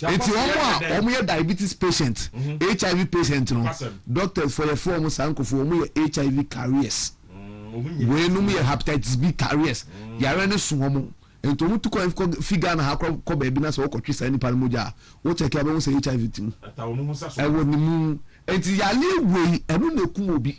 eti wɔn yɛ diabetes patient HIV patient no doctors for yɛ fɔ wɔn saa nkɔfo wɔn yɛ HIV carriers wenum yɛ hepatitis B carriers yare ne so wɔn nti wɔn tu kɔ figure na ha kɔ baabi na sɛ wɔkɔtwe saa nipa no mogya wɔn kyɛ kɛ abɛn sɛ HIV ti mu ɛwɔ ne mu nti yale wei ɛno na ekum obi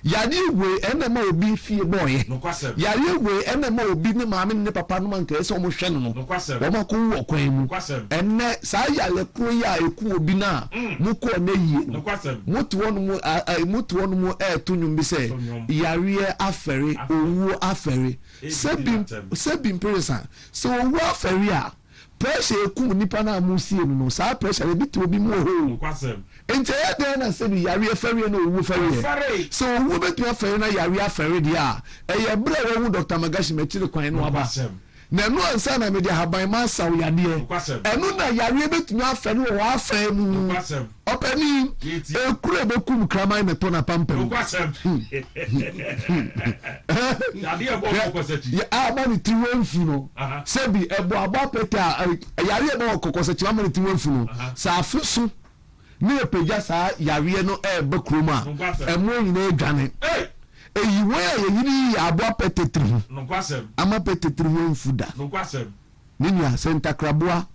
yale wei ɛna ma obi fie bɔɔyɛ yale wei ɛna ma obi ne maame ne papa no ma nka ɛsɛ wɔn hwɛ no no wɔn akɔ wɔ kwan mu ɛnɛ saa yale kuro yi a ekum obi na mo kɔ ne yie no mo tu wɔn mu ɛɛto nwom bi sɛ yareɛ afɛre owuo afɛre sɛbi mpirisa sɛ owuo afɛre a pressure ekum nipa na mo sie no saa pressure ebi to obi mu ho nti ɛyɛ dɛn na sɛ bi yareɛ fɛre na owuo fɛre sɛ owuo betumi afɛre na yareɛ afɛre deɛ a ɛyɛ brɛ wɔn Dr. Magashi mɛkyire kwan no aba na ɛno ansa na mede ahaban ma asaw yadeɛ ɛno na yareɛ betumi afɛre wɔ afɛre mu ɔpɛni ekura ebekum kraman ne tɔ na pampam ama ne ti wɔnfu no sɛbi ɛbɔ abɔ apɛtɛ a yareɛ bɛ wɔ kɔkɔsɛkyi ama ne ti wɔnfu no saa afe so ne epagya saa yareɛ no ɛɛbɛ kurom a ɛmo nyinaa edwane eyi wɔn a yɛyiri yɛ abɔ apɛtɛ tiri ho ama apɛtɛ tiri wɔnfu da ne nua sɛ ntakraboa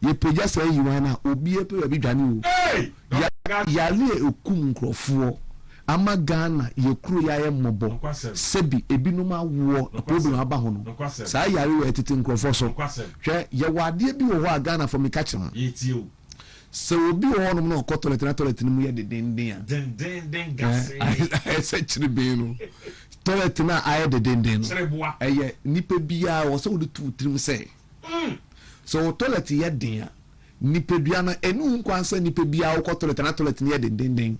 yɛpagya saa yi wɔn na obi epe baabi dwane o yale ekum nkurɔfoɔ ama Ghana yɛkuro yɛayɛ mmɔbɔ sɛbi ebinom awoɔ problem aba ho no saa yare wɔ ɛtete nkurɔfoɔ so hwɛ yɛwɔ adeɛ bi wɔ hɔ a Ghana fɔ meka kyerɛ mo sɛ obi wɔ hɔnom na ɔkɔ toilet no mu yɛ dedenden a ɛsɛ kyerɛ bɛn no toilet no a ayɛ dedenden no ɛyɛ nipa biara wɔ sɛ wode tu tirim sɛ sɛ wɔ toilet yɛ den a nipa bia no ɛnu nkwan sɛ nipa bia wokɔ toilet no yɛ dedenden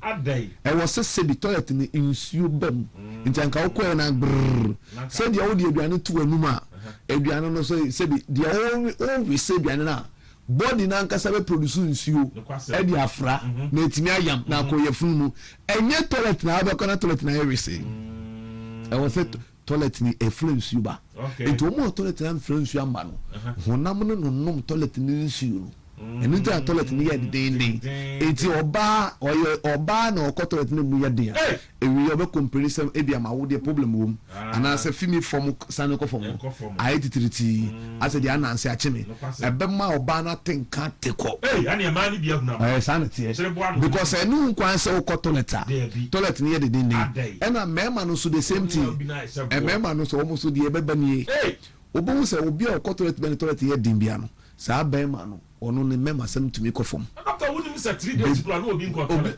ɛwɔ sɛ sɛbi toilet no nsuo bam nti anka wokɔɛ na brrr sɛdeɛ wode aduane to anum a aduane no so sɛbi deɛ wɔwe sɛ aduane no a body na nkasa bɛ produce nsuo ɛde afra na etimi ayam na akɔyɛ funu mu ɛnyɛ toilet na abɛkɔ na toilet na yɛ wese ɛwɔ sɛ toilet ni efra nsuo ba etu ɔmo toilet na efra nsuo amba no honam no nom toilet ni nsuo no ɛnu tí a toilet ni yɛ dendenden eti ɔbaa na ɔkɔ toilet ni mu yɛ den a ewi ɔbɛ compare sɛ ebi ama awo deɛ problem wɔ mu anaasɛ fimi fɔm sani kɔ fɔm ayɛ titiriti asɛ deɛ anansi akyeme ɛbɛ ma ɔbaa na te nka te kɔ ɛyɛ sanni tiɛ because ɛnu nkwan sɛ ɔkɔ toilet a toilet ni yɛ dendenden ɛna mɛɛma no so the same thing mɛɛma no so wɔn so deɛ ɛbɛba nie obohu sɛ obi a ɔkɔ toilet bɛ ne toilet yɛ den bia no saa bɛɛma no ɔno ne mɛma sɛm tumi kɔ fam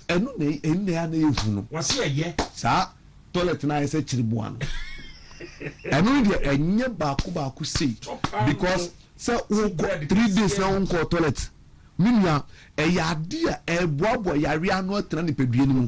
ɛnu na ya na ehu no saa toilet na ayɛ sɛ kyiriboa no ɛnu deɛ ɛnyɛ baako sei because sɛ wokɔ 3 days na wonkɔ toilet minua ɛyɛ ade a ɛboaboa yare ano atena nipadua no mu